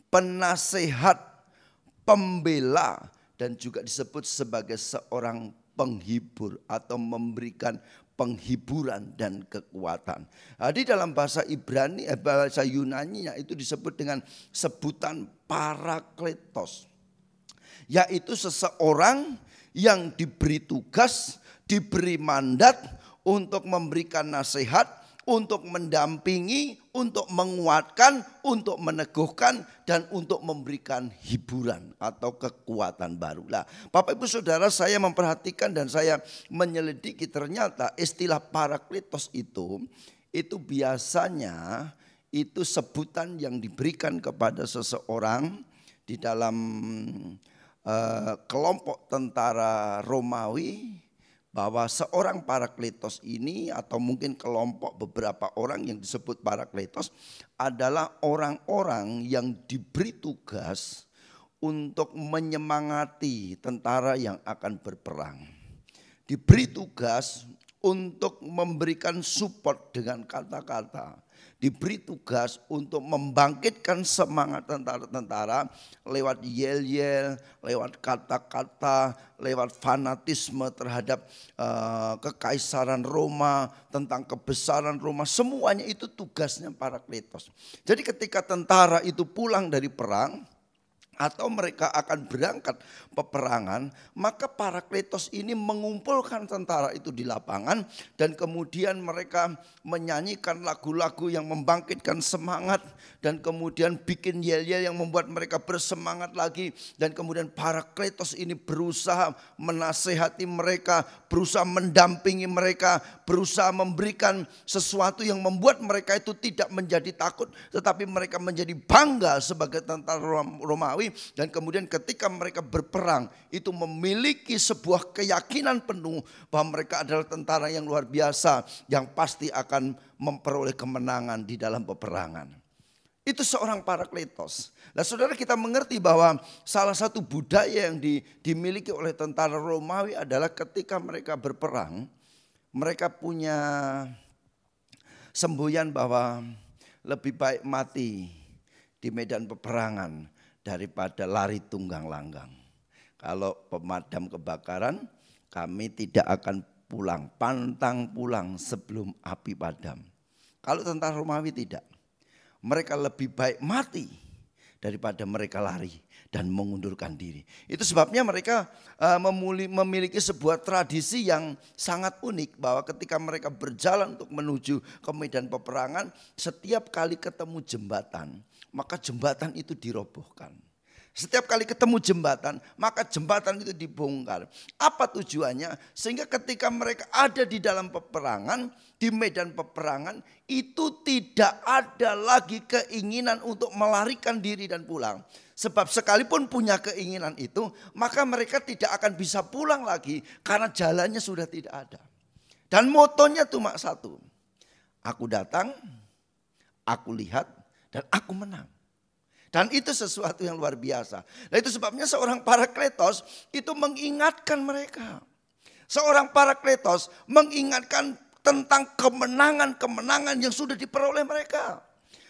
penasehat, pembela, dan juga disebut sebagai seorang penghibur atau memberikan penghiburan dan kekuatan. Di dalam bahasa Ibrani, bahasa Yunani itu disebut dengan sebutan parakletos. Yaitu seseorang yang diberi tugas, diberi mandat untuk memberikan nasihat, untuk mendampingi, untuk menguatkan, untuk meneguhkan, dan untuk memberikan hiburan atau kekuatan baru. Nah, Bapak Ibu Saudara, saya memperhatikan dan saya menyelidiki, ternyata istilah parakletos itu biasanya itu sebutan yang diberikan kepada seseorang di dalam kelompok tentara Romawi, bahwa seorang parakletos ini atau mungkin kelompok beberapa orang yang disebut parakletos adalah orang-orang yang diberi tugas untuk menyemangati tentara yang akan berperang. Diberi tugas untuk memberikan support dengan kata-kata. Diberi tugas untuk membangkitkan semangat tentara-tentara lewat yel-yel, lewat kata-kata, lewat fanatisme terhadap kekaisaran Roma, tentang kebesaran Roma. Semuanya itu tugasnya parakletos. Jadi ketika tentara itu pulang dari perang, atau mereka akan berangkat peperangan, maka parakletos ini mengumpulkan tentara itu di lapangan dan kemudian mereka menyanyikan lagu-lagu yang membangkitkan semangat dan kemudian bikin yel-yel yang membuat mereka bersemangat lagi, dan kemudian parakletos ini berusaha menasehati mereka, berusaha mendampingi mereka, berusaha memberikan sesuatu yang membuat mereka itu tidak menjadi takut, tetapi mereka menjadi bangga sebagai tentara Romawi. Dan kemudian ketika mereka berperang itu memiliki sebuah keyakinan penuh bahwa mereka adalah tentara yang luar biasa yang pasti akan memperoleh kemenangan di dalam peperangan. Itu seorang parakletos. Nah, saudara, kita mengerti bahwa salah satu budaya yang dimiliki oleh tentara Romawi adalah ketika mereka berperang, mereka punya semboyan bahwa lebih baik mati di medan peperangan daripada lari tunggang langgang. Kalau pemadam kebakaran, kami tidak akan pulang, pantang pulang sebelum api padam. Kalau tentara Romawi tidak. Mereka lebih baik mati daripada mereka lari dan mengundurkan diri. Itu sebabnya mereka memiliki sebuah tradisi yang sangat unik, bahwa ketika mereka berjalan untuk menuju ke medan peperangan, setiap kali ketemu jembatan, maka jembatan itu dirobohkan. Setiap kali ketemu jembatan, maka jembatan itu dibongkar. Apa tujuannya? Sehingga ketika mereka ada di dalam peperangan, di medan peperangan, itu tidak ada lagi keinginan untuk melarikan diri dan pulang. Sebab sekalipun punya keinginan itu, maka mereka tidak akan bisa pulang lagi karena jalannya sudah tidak ada. Dan motonya cuma satu. Aku datang, aku lihat, dan aku menang. Dan itu sesuatu yang luar biasa. Nah, itu sebabnya seorang parakletos itu mengingatkan mereka. Seorang parakletos mengingatkan tentang kemenangan-kemenangan yang sudah diperoleh mereka.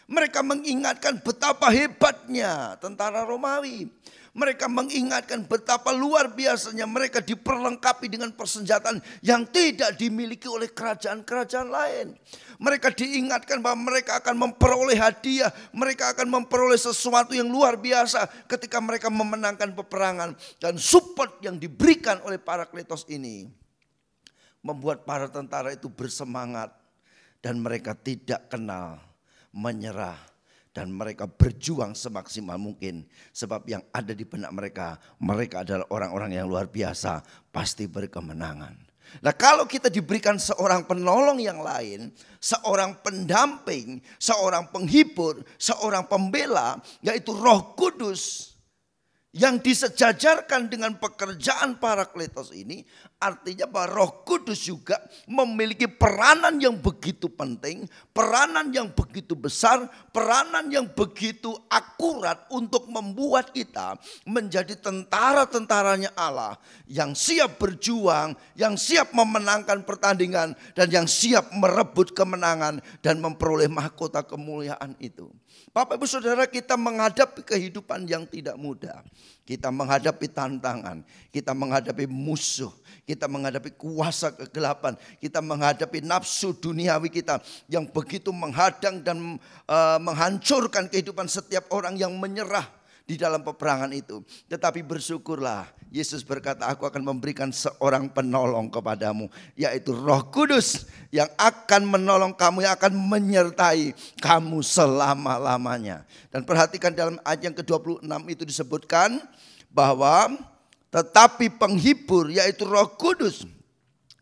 Mereka mengingatkan betapa hebatnya tentara Romawi. Mereka mengingatkan betapa luar biasanya mereka diperlengkapi dengan persenjataan yang tidak dimiliki oleh kerajaan-kerajaan lain. Mereka diingatkan bahwa mereka akan memperoleh hadiah, mereka akan memperoleh sesuatu yang luar biasa ketika mereka memenangkan peperangan. Dan support yang diberikan oleh parakletos ini membuat para tentara itu bersemangat dan mereka tidak kenal menyerah. Dan mereka berjuang semaksimal mungkin. Sebab yang ada di benak mereka, mereka adalah orang-orang yang luar biasa, pasti berkemenangan. Nah, kalau kita diberikan seorang penolong yang lain, seorang pendamping, seorang penghibur, seorang pembela, yaitu Roh Kudus, yang disejajarkan dengan pekerjaan parakletos ini, artinya bahwa Roh Kudus juga memiliki peranan yang begitu penting, peranan yang begitu besar, peranan yang begitu akurat untuk membuat kita menjadi tentara-tentaranya Allah yang siap berjuang, yang siap memenangkan pertandingan, dan yang siap merebut kemenangan dan memperoleh mahkota kemuliaan itu. Bapak Ibu Saudara, kita menghadapi kehidupan yang tidak mudah. Kita menghadapi tantangan, kita menghadapi musuh, kita menghadapi kuasa kegelapan, kita menghadapi nafsu duniawi kita yang begitu menghadang dan menghancurkan kehidupan setiap orang yang menyerah di dalam peperangan itu. Tetapi bersyukurlah, Yesus berkata, aku akan memberikan seorang penolong kepadamu, yaitu Roh Kudus yang akan menolong kamu, yang akan menyertai kamu selama-lamanya. Dan perhatikan dalam ayat yang ke-26 itu disebutkan bahwa tetapi penghibur, yaitu Roh Kudus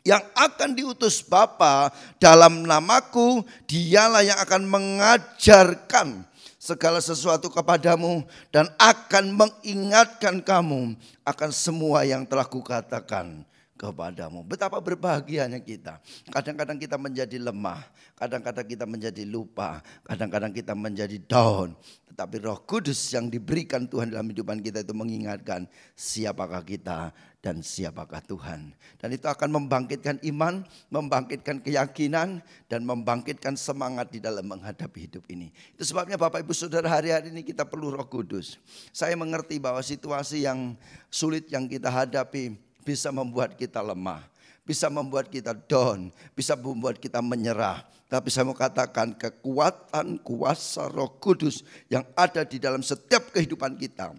yang akan diutus Bapa dalam namaku, dialah yang akan mengajarkan segala sesuatu kepadamu dan akan mengingatkan kamu akan semua yang telah kukatakan kepadamu. Betapa berbahagianya kita. Kadang-kadang kita menjadi lemah, kadang-kadang kita menjadi lupa, kadang-kadang kita menjadi down. Tetapi Roh Kudus yang diberikan Tuhan dalam kehidupan kita itu mengingatkan siapakah kita dan siapakah Tuhan. Dan itu akan membangkitkan iman, membangkitkan keyakinan, dan membangkitkan semangat di dalam menghadapi hidup ini. Itu sebabnya Bapak Ibu Saudara, hari-hari ini kita perlu Roh Kudus. Saya mengerti bahwa situasi yang sulit yang kita hadapi bisa membuat kita lemah, bisa membuat kita down, bisa membuat kita menyerah. Tapi saya mau katakan kekuatan kuasa Roh Kudus yang ada di dalam setiap kehidupan kita,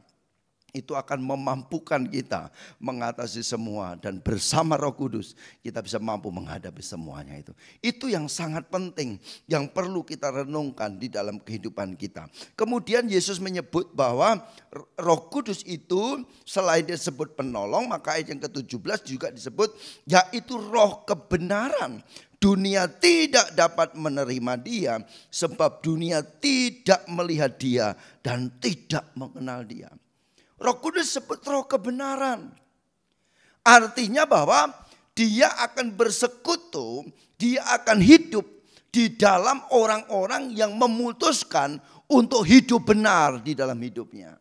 itu akan memampukan kita mengatasi semua. Dan bersama Roh Kudus kita bisa mampu menghadapi semuanya itu. Itu yang sangat penting, yang perlu kita renungkan di dalam kehidupan kita. Kemudian Yesus menyebut bahwa Roh Kudus itu selain disebut penolong, maka ayat yang ke-17 juga disebut yaitu roh kebenaran. Dunia tidak dapat menerima dia sebab dunia tidak melihat dia dan tidak mengenal dia. Roh Kudus disebut roh kebenaran. Artinya bahwa dia akan bersekutu, dia akan hidup di dalam orang-orang yang memutuskan untuk hidup benar di dalam hidupnya.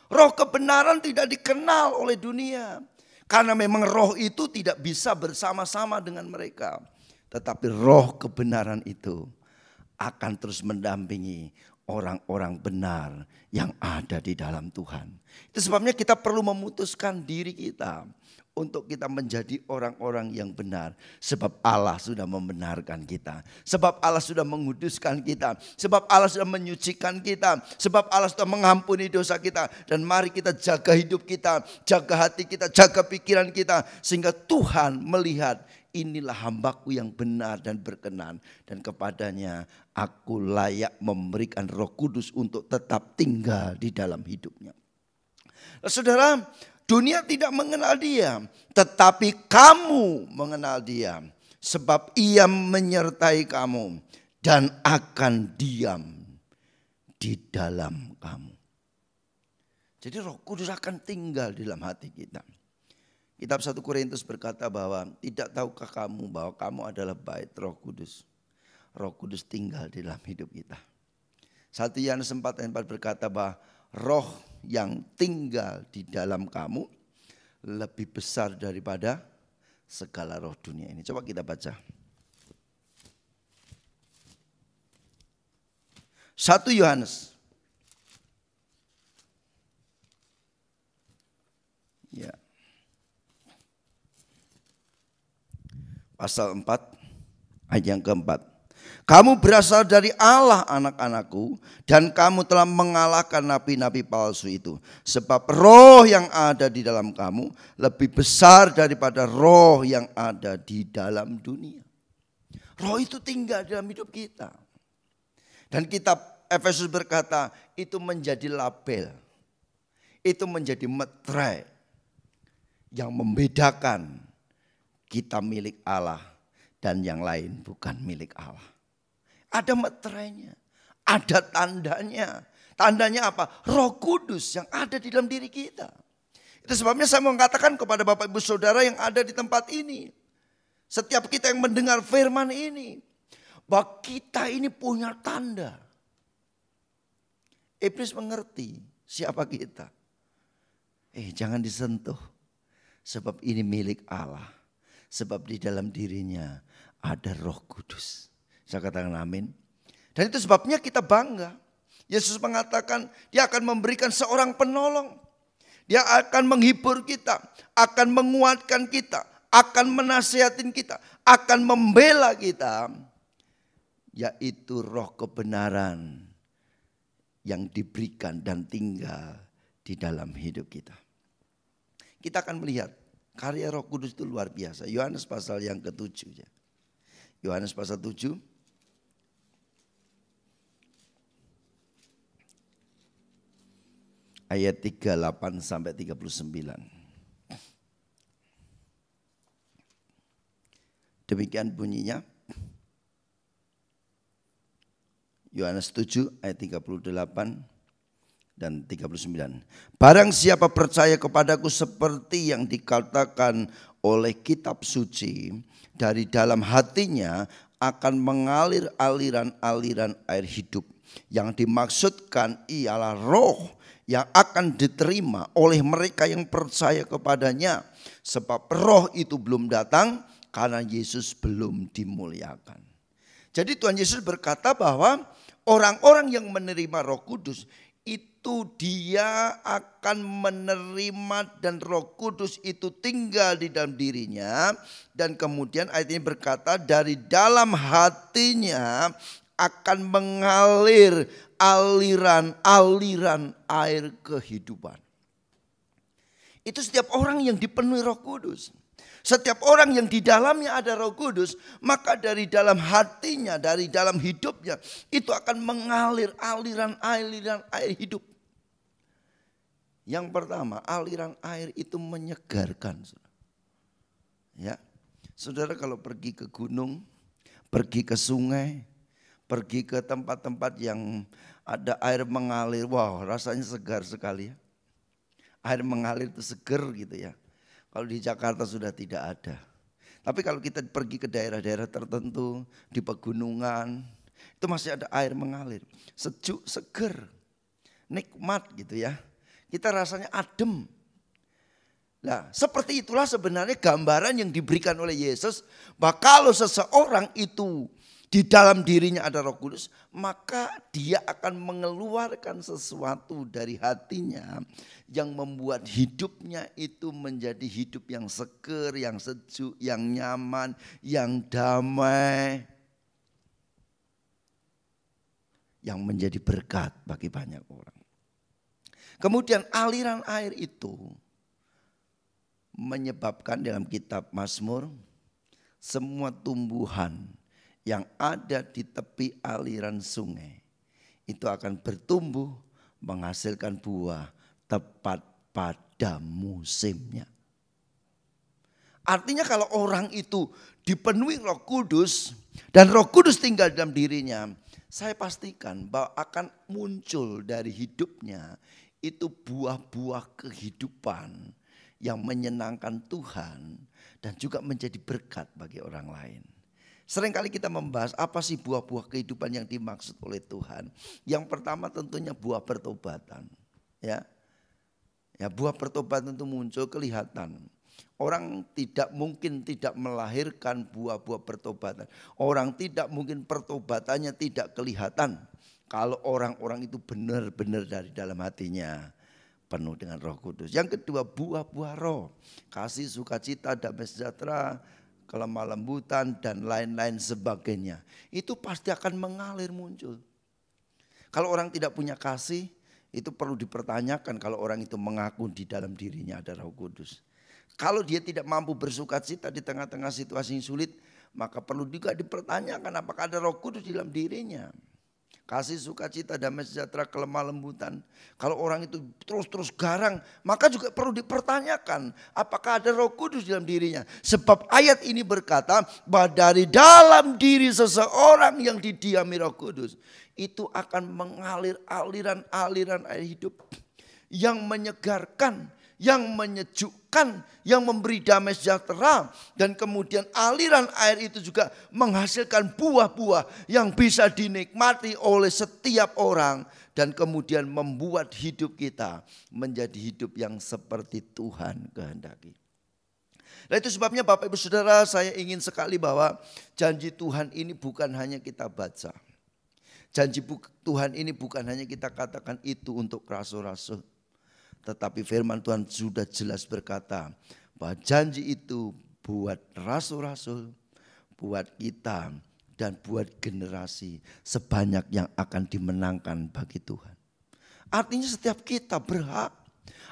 Roh kebenaran tidak dikenal oleh dunia. Karena memang roh itu tidak bisa bersama-sama dengan mereka. Tetapi roh kebenaran itu akan terus mendampingi orang-orang benar yang ada di dalam Tuhan. Itu sebabnya kita perlu memutuskan diri kita untuk kita menjadi orang-orang yang benar. Sebab Allah sudah membenarkan kita. Sebab Allah sudah menguduskan kita. Sebab Allah sudah menyucikan kita. Sebab Allah sudah mengampuni dosa kita. Dan mari kita jaga hidup kita, jaga hati kita, jaga pikiran kita. Sehingga Tuhan melihat inilah hambaku yang benar dan berkenan. Dan kepadanya aku layak memberikan Roh Kudus untuk tetap tinggal di dalam hidupnya. Nah, saudara, dunia tidak mengenal dia, tetapi kamu mengenal dia. Sebab ia menyertai kamu dan akan diam di dalam kamu. Jadi Roh Kudus akan tinggal di dalam hati kita. Kitab 1 Korintus berkata bahwa tidak tahukah kamu bahwa kamu adalah bait Roh Kudus. Roh Kudus tinggal di dalam hidup kita. 1 Yohanes 4 ayat 4 berkata bahwa roh yang tinggal di dalam kamu lebih besar daripada segala roh dunia ini. Coba kita baca. 1 Yohanes. Ya. Pasal 4 ayat yang keempat. Kamu berasal dari Allah anak-anakku dan kamu telah mengalahkan nabi-nabi palsu itu. Sebab roh yang ada di dalam kamu lebih besar daripada roh yang ada di dalam dunia. Roh itu tinggal dalam hidup kita. Dan kitab Efesus berkata itu menjadi label. Itu menjadi meterai yang membedakan kita milik Allah dan yang lain bukan milik Allah. Ada meterainya, ada tandanya. Tandanya apa? Roh Kudus yang ada di dalam diri kita. Itu sebabnya saya mau mengatakan kepada Bapak Ibu Saudara yang ada di tempat ini. Setiap kita yang mendengar firman ini. Bahwa kita ini punya tanda. Iblis mengerti siapa kita. Jangan disentuh. Sebab ini milik Allah. Sebab di dalam dirinya ada Roh Kudus. Saya katakan amin. Dan itu sebabnya kita bangga. Yesus mengatakan dia akan memberikan seorang penolong. Dia akan menghibur kita, akan menguatkan kita, akan menasihatin kita, akan membela kita. Yaitu roh kebenaran yang diberikan dan tinggal di dalam hidup kita. Kita akan melihat karya Roh Kudus itu luar biasa. Yohanes pasal yang ke-7. Yohanes pasal 7. Ayat 38 sampai 39. Demikian bunyinya. Yohanes 7 ayat 38 dan 39. Barang siapa percaya kepadaku seperti yang dikatakan oleh kitab suci, dari dalam hatinya akan mengalir aliran-aliran air hidup. Yang dimaksudkan ialah roh yang akan diterima oleh mereka yang percaya kepadanya. Sebab roh itu belum datang karena Yesus belum dimuliakan. Jadi Tuhan Yesus berkata bahwa orang-orang yang menerima Roh Kudus itu dia akan menerima dan Roh Kudus itu tinggal di dalam dirinya. Dan kemudian ayat ini berkata dari dalam hatinya akan mengalir aliran-aliran air kehidupan. Itu setiap orang yang dipenuhi Roh Kudus. Setiap orang yang di dalamnya ada Roh Kudus, maka dari dalam hatinya, dari dalam hidupnya, itu akan mengalir aliran-aliran air hidup. Yang pertama, aliran air itu menyegarkan. Ya, saudara kalau pergi ke gunung, pergi ke sungai, pergi ke tempat-tempat yang ada air mengalir, wow rasanya segar sekali ya. Air mengalir itu seger gitu ya. Kalau di Jakarta sudah tidak ada. Tapi kalau kita pergi ke daerah-daerah tertentu, di pegunungan, itu masih ada air mengalir. Sejuk, seger, nikmat gitu ya. Kita rasanya adem. Nah, seperti itulah sebenarnya gambaran yang diberikan oleh Yesus. Bahwa kalau seseorang itu di dalam dirinya ada Roh Kudus, maka dia akan mengeluarkan sesuatu dari hatinya yang membuat hidupnya itu menjadi hidup yang seger, yang sejuk, yang nyaman, yang damai. Yang menjadi berkat bagi banyak orang. Kemudian aliran air itu menyebabkan dalam kitab Mazmur semua tumbuhan yang ada di tepi aliran sungai itu akan bertumbuh menghasilkan buah tepat pada musimnya. Artinya kalau orang itu dipenuhi Roh Kudus dan Roh Kudus tinggal dalam dirinya, saya pastikan bahwa akan muncul dari hidupnya itu buah-buah kehidupan yang menyenangkan Tuhan dan juga menjadi berkat bagi orang lain. Seringkali kita membahas apa sih buah-buah kehidupan yang dimaksud oleh Tuhan. Yang pertama tentunya buah pertobatan. Ya, buah pertobatan itu muncul kelihatan. Orang tidak mungkin tidak melahirkan buah-buah pertobatan. Orang tidak mungkin pertobatannya tidak kelihatan. Kalau orang-orang itu benar-benar dari dalam hatinya penuh dengan Roh Kudus. Yang kedua buah-buah roh. Kasih, sukacita, damai sejahtera, kelemah lembutan dan lain-lain sebagainya. Itu pasti akan mengalir muncul. Kalau orang tidak punya kasih, itu perlu dipertanyakan kalau orang itu mengaku di dalam dirinya ada Roh Kudus. Kalau dia tidak mampu bersukacita di tengah-tengah situasi yang sulit, maka perlu juga dipertanyakan apakah ada Roh Kudus di dalam dirinya. Kasih, sukacita, damai sejahtera, kelemah lembutan. Kalau orang itu terus-terus garang, maka juga perlu dipertanyakan apakah ada Roh Kudus dalam dirinya. Sebab ayat ini berkata bahwa dari dalam diri seseorang yang didiami Roh Kudus, itu akan mengalir aliran-aliran air hidup yang menyegarkan, yang menyejukkan, yang memberi damai sejahtera. Dan kemudian aliran air itu juga menghasilkan buah-buah yang bisa dinikmati oleh setiap orang. Dan kemudian membuat hidup kita menjadi hidup yang seperti Tuhan kehendaki. Nah itu sebabnya Bapak Ibu Saudara, saya ingin sekali bahwa janji Tuhan ini bukan hanya kita baca. Janji Tuhan ini bukan hanya kita katakan itu untuk rasul-rasul. Tetapi firman Tuhan sudah jelas berkata bahwa janji itu buat rasul-rasul, buat kita, dan buat generasi sebanyak yang akan dimenangkan bagi Tuhan. Artinya setiap kita berhak.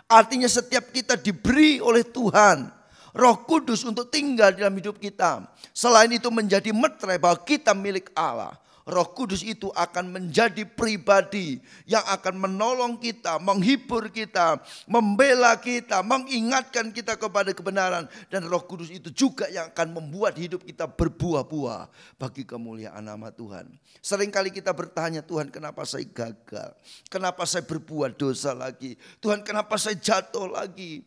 Artinya setiap kita diberi oleh Tuhan Roh Kudus untuk tinggal dalam hidup kita. Selain itu menjadi meterai bahwa kita milik Allah. Roh Kudus itu akan menjadi pribadi yang akan menolong kita, menghibur kita, membela kita, mengingatkan kita kepada kebenaran. Dan Roh Kudus itu juga yang akan membuat hidup kita berbuah-buah bagi kemuliaan nama Tuhan. Seringkali kita bertanya, Tuhan kenapa saya gagal? Kenapa saya berbuat dosa lagi? Tuhan kenapa saya jatuh lagi?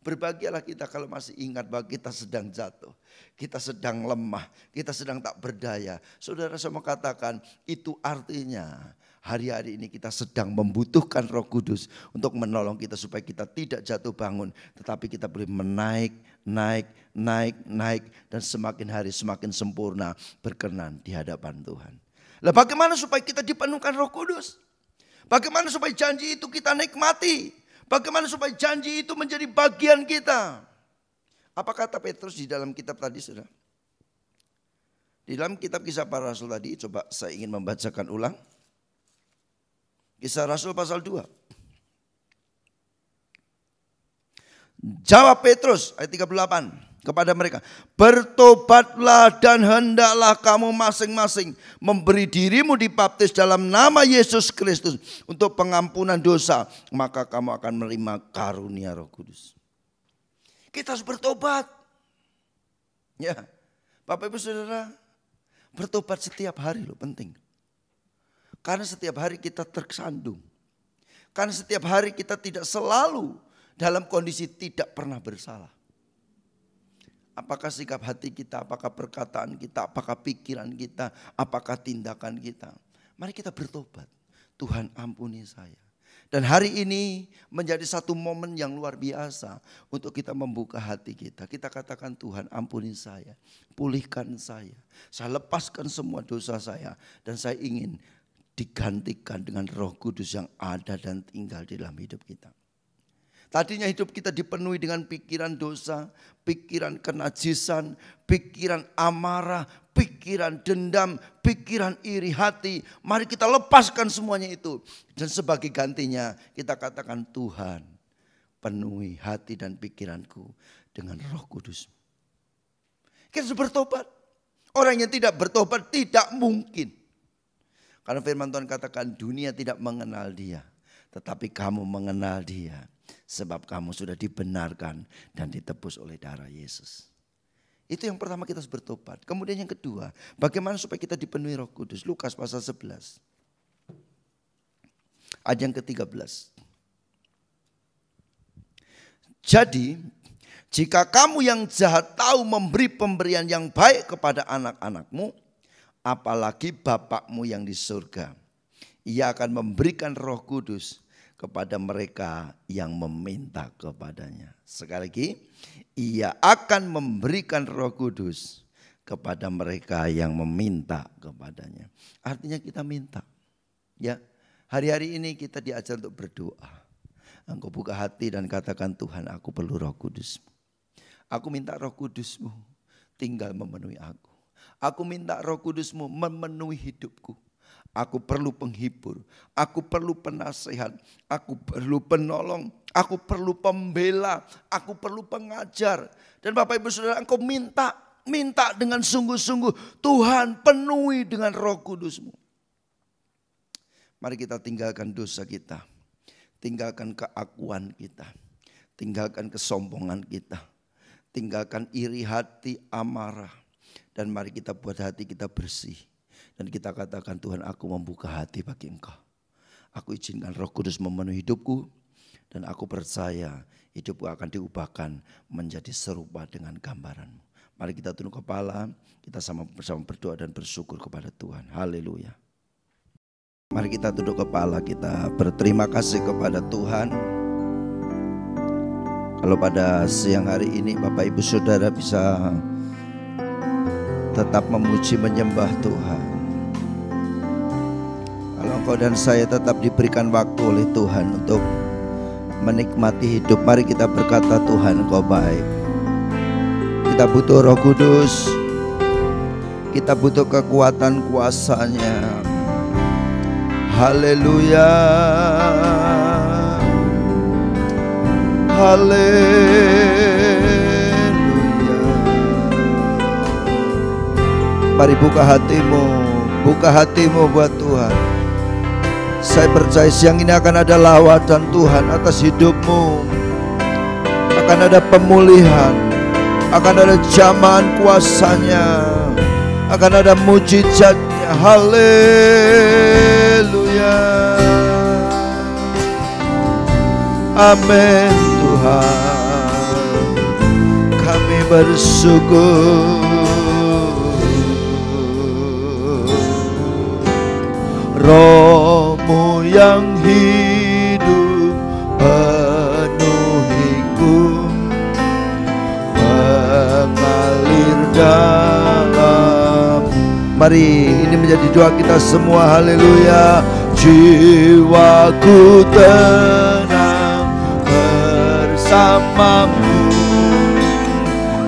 Berbahagialah kita kalau masih ingat bahwa kita sedang jatuh. Kita sedang lemah, kita sedang tak berdaya. Saudara, saya mau katakan itu artinya hari-hari ini kita sedang membutuhkan Roh Kudus untuk menolong kita supaya kita tidak jatuh bangun. Tetapi kita boleh naik dan semakin hari semakin sempurna berkenan di hadapan Tuhan. Lah bagaimana supaya kita dipenuhkan Roh Kudus? Bagaimana supaya janji itu kita nikmati? Bagaimana supaya janji itu menjadi bagian kita? Apa kata Petrus di dalam kitab tadi, saudara? Di dalam kitab Kisah Para Rasul tadi, coba saya ingin membacakan ulang. Kisah Rasul pasal 2. Jawab Petrus ayat 38 kepada mereka, bertobatlah dan hendaklah kamu masing-masing memberi dirimu dibaptis dalam nama Yesus Kristus untuk pengampunan dosa, maka kamu akan menerima karunia Roh Kudus. Kita harus bertobat. Ya, Bapak Ibu Saudara, bertobat setiap hari loh, penting. Karena setiap hari kita tersandung. Karena setiap hari kita tidak selalu dalam kondisi tidak pernah bersalah. Apakah sikap hati kita, apakah perkataan kita, apakah pikiran kita, apakah tindakan kita. Mari kita bertobat. Tuhan ampuni saya. Dan hari ini menjadi satu momen yang luar biasa untuk kita membuka hati kita. Kita katakan, Tuhan ampuni saya, pulihkan saya lepaskan semua dosa saya. Dan saya ingin digantikan dengan Roh Kudus yang ada dan tinggal di dalam hidup kita. Tadinya hidup kita dipenuhi dengan pikiran dosa, pikiran kenajisan, pikiran amarah, pikiran dendam, pikiran iri hati. Mari kita lepaskan semuanya itu. Dan sebagai gantinya kita katakan, Tuhan penuhi hati dan pikiranku dengan Roh Kudus. Kita harus bertobat. Orang yang tidak bertobat tidak mungkin. Karena firman Tuhan katakan dunia tidak mengenal dia. Tetapi kamu mengenal dia. Sebab kamu sudah dibenarkan dan ditebus oleh darah Yesus. Itu yang pertama, kita harus bertobat. Kemudian yang kedua, bagaimana supaya kita dipenuhi Roh Kudus? Lukas pasal 11. Ayat yang ke-13. Jadi, jika kamu yang jahat tahu memberi pemberian yang baik kepada anak-anakmu, apalagi Bapakmu yang di surga. Ia akan memberikan Roh Kudus kepada mereka yang meminta kepadanya. Sekali lagi, ia akan memberikan Roh Kudus kepada mereka yang meminta kepadanya. Artinya kita minta. Ya, hari-hari ini kita diajar untuk berdoa. Engkau buka hati dan katakan, Tuhan aku perlu Roh Kudus-Mu. Aku minta Roh Kudus-Mu tinggal memenuhi aku. Aku minta Roh Kudus-Mu memenuhi hidupku. Aku perlu penghibur, aku perlu penasehat, aku perlu penolong, aku perlu pembela, aku perlu pengajar. Dan Bapak Ibu Saudara, engkau minta dengan sungguh-sungguh, Tuhan penuhi dengan Roh Kudus-Mu. Mari kita tinggalkan dosa kita, tinggalkan keakuan kita, tinggalkan kesombongan kita, tinggalkan iri hati, amarah. Dan mari kita buat hati kita bersih. Dan kita katakan, Tuhan aku membuka hati bagi Engkau. Aku izinkan Roh Kudus memenuhi hidupku. Dan aku percaya hidupku akan diubahkan menjadi serupa dengan gambaran-Mu. Mari kita tunduk kepala, kita sama-sama berdoa dan bersyukur kepada Tuhan. Haleluya. Mari kita tunduk kepala, kita berterima kasih kepada Tuhan. Kalau pada siang hari ini Bapak Ibu Saudara bisa tetap memuji menyembah Tuhan. Kalau engkau dan saya tetap diberikan waktu oleh Tuhan untuk menikmati hidup. Mari kita berkata, Tuhan Engkau baik. Kita butuh Roh Kudus, kita butuh kekuatan kuasa-Nya. Haleluya, haleluya. Mari buka hatimu buat Tuhan. Saya percaya siang ini akan ada lawatan Tuhan atas hidupmu. Akan ada pemulihan, akan ada jamahan kuasa-Nya, akan ada mujizat-Nya. Haleluya. Amin Tuhan, kami bersyukur. Roh-Mu yang hidup penuhiku, mengalir dalam. Mari, ini menjadi doa kita semua. Haleluya. Jiwaku tenang bersama-Mu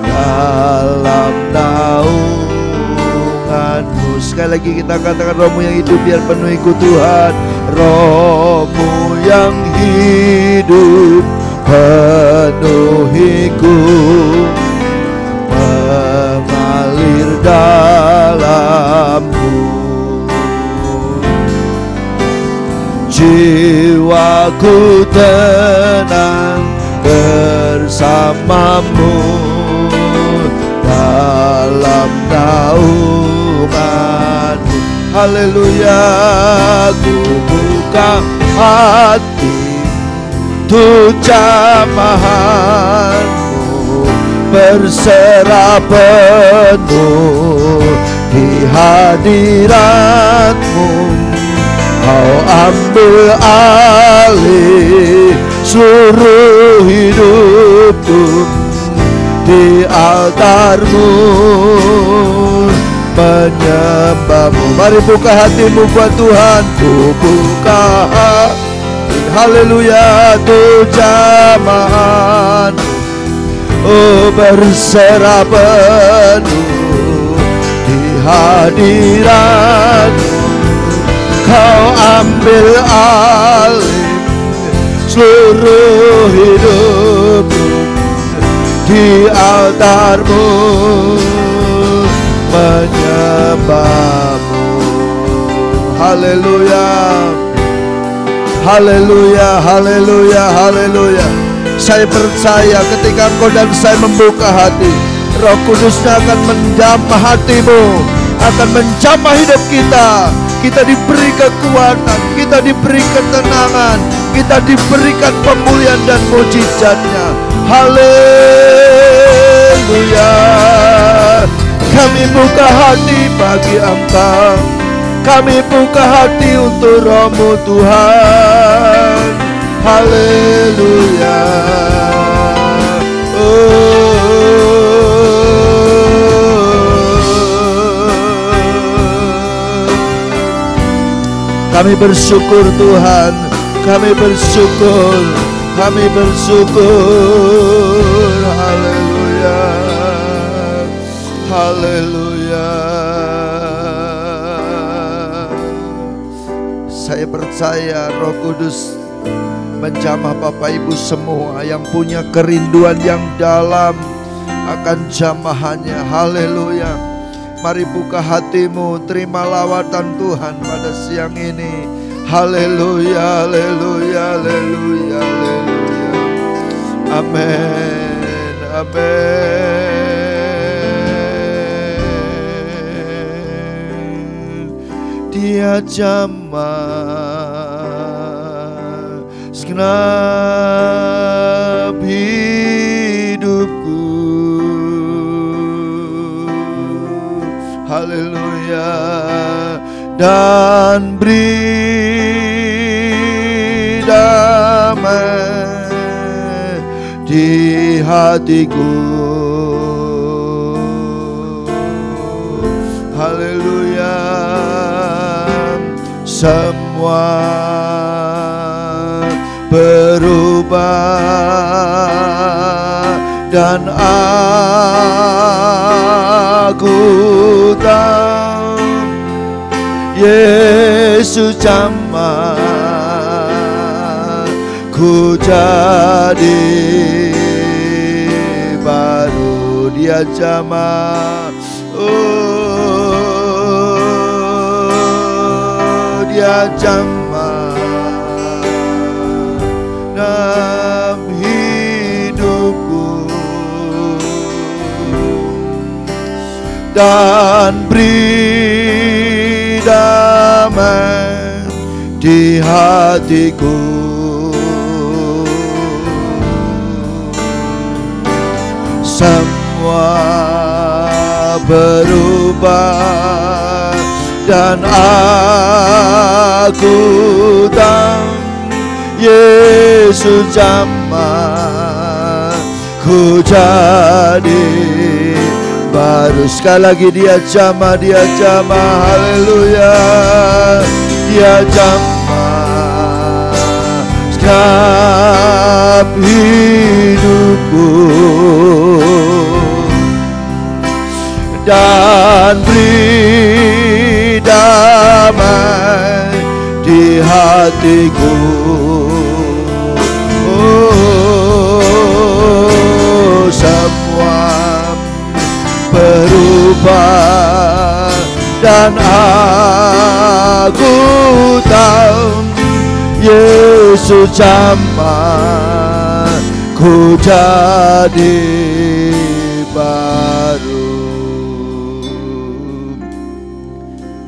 dalam naungan-Mu. Sekali lagi kita katakan, Roh-Mu yang hidup biar penuhiku Tuhan. Roh-Mu yang hidup penuhiku, mengalir dalam-Mu. Jiwaku tenang bersama-Mu dalam naungan-Mu. Haleluya. Ku buka hati untuk jamahan-Mu, berserah penuh di hadirat-Mu. Kau ambil alih seluruh hidupku, di altar-Mu menyembah-Mu. Mari buka hatimu buat Tuhan. Ku buka hati, haleluya, tu jamahan. Oh, berserah penuh di hadirat-Mu. Kau ambil alih seluruh hidupku, di altar-Mu menyembah-Mu. Haleluya, haleluya, haleluya, haleluya. Saya percaya ketika engkau dan saya membuka hati, Roh Kudusnya akan menjamah hatimu, akan menjamah hidup kita. Kita diberi kekuatan, kita diberi ketenangan, kita diberikan pemulihan dan mujizat-Nya. Haleluya. Kami buka hati bagi Engkau, kami buka hati untuk Roh-Mu Tuhan. Haleluya. Kami bersyukur Tuhan, kami bersyukur, kami bersyukur. Haleluya, haleluya. Saya percaya Roh Kudus menjamah Bapak Ibu semua yang punya kerinduan yang dalam akan jamahannya. Haleluya. Mari buka hatimu, terima lawatan Tuhan pada siang ini. Haleluya, haleluya, haleluya, haleluya. Amin, amin. Dia jamah segenap hidupku. Haleluya. Dan beri damai di hatiku. Haleluya. Semua berubah berubah dan aku tahu Yesus jamah ku jadi baru, dia jamah, oh dia jamah dalam hidupku dan beri damai di hatiku. Semua berubah dan aku tahu Yesus jamah ku jadi baru. Sekali lagi dia jamah, haleluya, dia jamah setiap hidupku dan beri damai di hatiku. Oh, semua berubah dan aku tahu Yesus jamah ku jadi baru.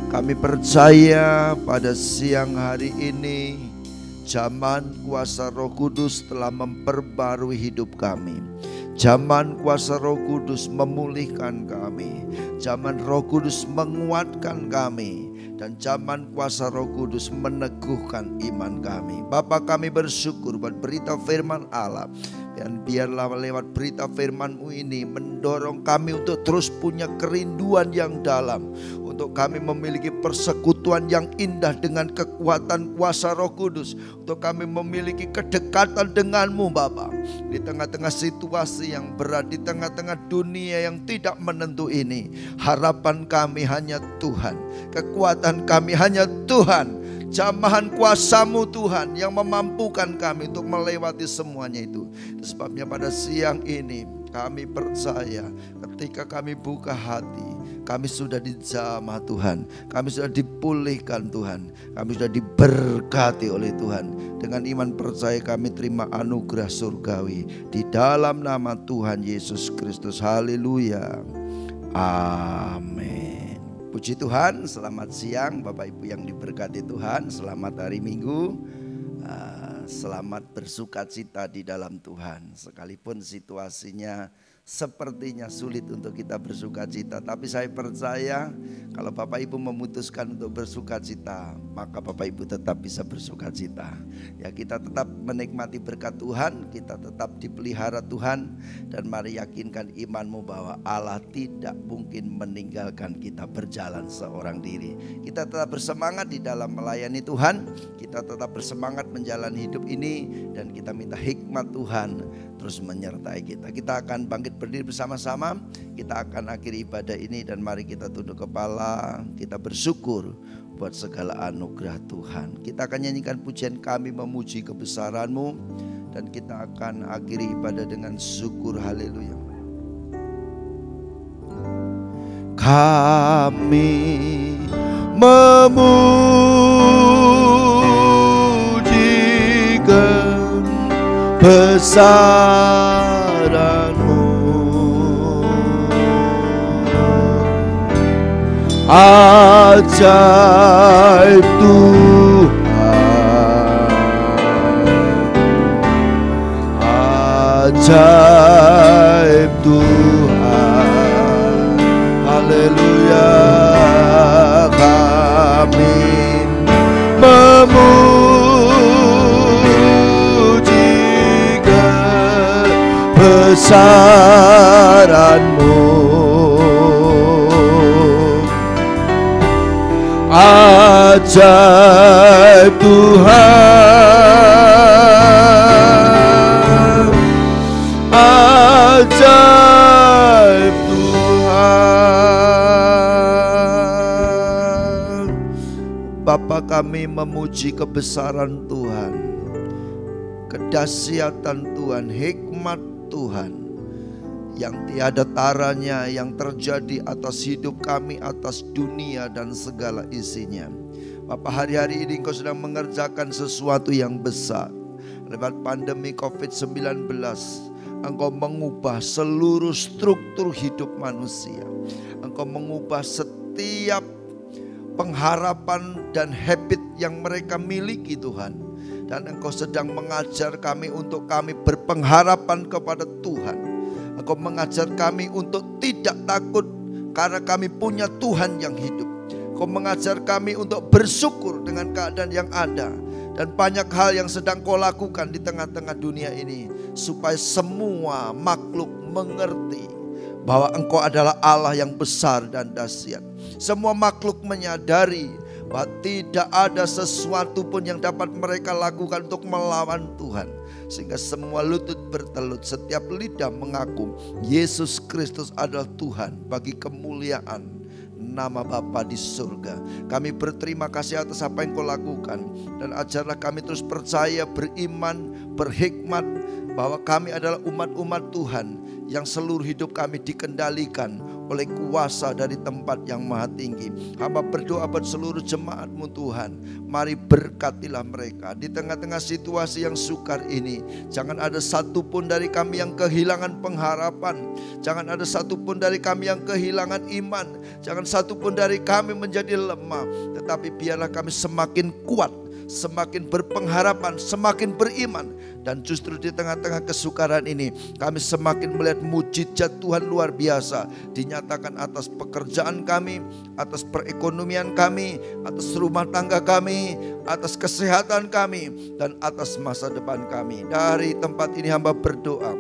Kami percaya pada siang hari ini zaman kuasa Roh Kudus telah memperbarui hidup kami. Zaman kuasa Roh Kudus memulihkan kami. Zaman Roh Kudus menguatkan kami. Dan zaman kuasa Roh Kudus meneguhkan iman kami. Bapa, kami bersyukur buat berita firman Allah. Dan biarlah lewat berita firman-Mu ini mendorong kami untuk terus punya kerinduan yang dalam. Untuk kami memiliki persekutuan yang indah dengan kekuatan kuasa Roh Kudus. Untuk kami memiliki kedekatan dengan-Mu Bapa. Di tengah-tengah situasi yang berat, di tengah-tengah dunia yang tidak menentu ini, harapan kami hanya Tuhan. Kekuatan kami hanya Tuhan. Jamahan kuasa-Mu Tuhan yang memampukan kami untuk melewati semuanya itu. Sebabnya pada siang ini kami percaya ketika kami buka hati, kami sudah dijamah Tuhan. Kami sudah dipulihkan Tuhan. Kami sudah diberkati oleh Tuhan. Dengan iman percaya kami terima anugerah surgawi di dalam nama Tuhan Yesus Kristus. Haleluya. Amin. Puji Tuhan, selamat siang Bapak Ibu yang diberkati Tuhan. Selamat hari Minggu. Selamat bersukacita di dalam Tuhan. Sekalipun situasinya sepertinya sulit untuk kita bersukacita, tapi saya percaya kalau Bapak Ibu memutuskan untuk bersukacita, maka Bapak Ibu tetap bisa bersukacita. Ya, kita tetap menikmati berkat Tuhan, kita tetap dipelihara Tuhan, dan mari yakinkan imanmu bahwa Allah tidak mungkin meninggalkan kita berjalan seorang diri. Kita tetap bersemangat di dalam melayani Tuhan, kita tetap bersemangat menjalani hidup ini, dan kita minta hikmat Tuhan terus menyertai kita. Kita akan bangkit berdiri bersama-sama. Kita akan akhiri ibadah ini dan mari kita tunduk kepala. Kita bersyukur buat segala anugerah Tuhan. Kita akan nyanyikan pujian Kami Memuji Kebesaran-Mu, dan kita akan akhiri ibadah dengan syukur. Haleluya. Kami memuji kebesaran-Mu, ajaib Tuhan, ajaib Tuhan. Haleluya. Kami memuji kebesaran-Mu, ajaib Tuhan, kami memuji kebesaran Tuhan, kedahsyatan Tuhan, hikmat Tuhan yang tiada taranya yang terjadi atas hidup kami, atas dunia dan segala isinya. Bapa, hari-hari ini Engkau sedang mengerjakan sesuatu yang besar. Lewat pandemi COVID-19, Engkau mengubah seluruh struktur hidup manusia. Engkau mengubah setiap pengharapan dan habit yang mereka miliki, Tuhan. Dan Engkau sedang mengajar kami untuk kami berpengharapan kepada Tuhan. Engkau mengajar kami untuk tidak takut karena kami punya Tuhan yang hidup. Engkau mengajar kami untuk bersyukur dengan keadaan yang ada. Dan banyak hal yang sedang Kau lakukan di tengah-tengah dunia ini, supaya semua makhluk mengerti bahwa Engkau adalah Allah yang besar dan dahsyat. Semua makhluk menyadari bahwa tidak ada sesuatu pun yang dapat mereka lakukan untuk melawan Tuhan. Sehingga semua lutut bertelut, setiap lidah mengaku Yesus Kristus adalah Tuhan bagi kemuliaan nama Bapa di surga. Kami berterima kasih atas apa yang Kau lakukan. Dan ajarlah kami terus percaya, beriman, berhikmat bahwa kami adalah umat-umat Tuhan yang seluruh hidup kami dikendalikan oleh kuasa dari tempat yang maha tinggi. Hamba berdoa buat seluruh jemaat-Mu Tuhan. Mari berkatilah mereka di tengah-tengah situasi yang sukar ini. Jangan ada satupun dari kami yang kehilangan pengharapan. Jangan ada satupun dari kami yang kehilangan iman. Jangan satupun dari kami menjadi lemah. Tetapi biarlah kami semakin kuat, semakin berpengharapan, semakin beriman. Dan justru di tengah-tengah kesukaran ini, kami semakin melihat mujizat Tuhan luar biasa dinyatakan atas pekerjaan kami, atas perekonomian kami, atas rumah tangga kami, atas kesehatan kami, dan atas masa depan kami. Dari tempat ini hamba berdoa,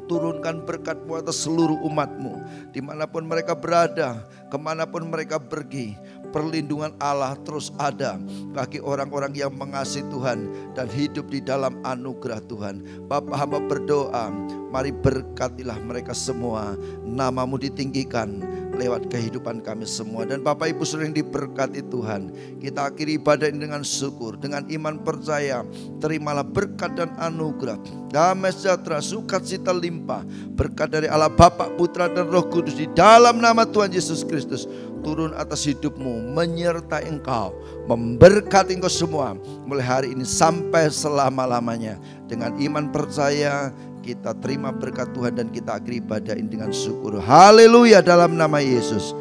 turunkan berkat-Mu atas seluruh umat-Mu, dimanapun mereka berada, kemanapun mereka pergi. Perlindungan Allah terus ada bagi orang-orang yang mengasihi Tuhan dan hidup di dalam anugerah Tuhan. Bapa, hamba berdoa, mari berkatilah mereka semua. Nama-Mu ditinggikan lewat kehidupan kami semua. Dan Bapak Ibu sering diberkati Tuhan. Kita akhiri ibadah ini dengan syukur, dengan iman percaya. Terimalah berkat dan anugerah, damai sejahtera, sukacita limpah, berkat dari Allah Bapa, Putra dan Roh Kudus di dalam nama Tuhan Yesus Kristus turun atas hidupmu, menyertai engkau, memberkati engkau semua mulai hari ini sampai selama-lamanya. Dengan iman percaya kita terima berkat Tuhan dan kita akhiri ibadah ini dengan syukur. Haleluya, dalam nama Yesus.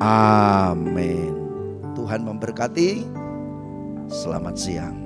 Amin. Tuhan memberkati. Selamat siang.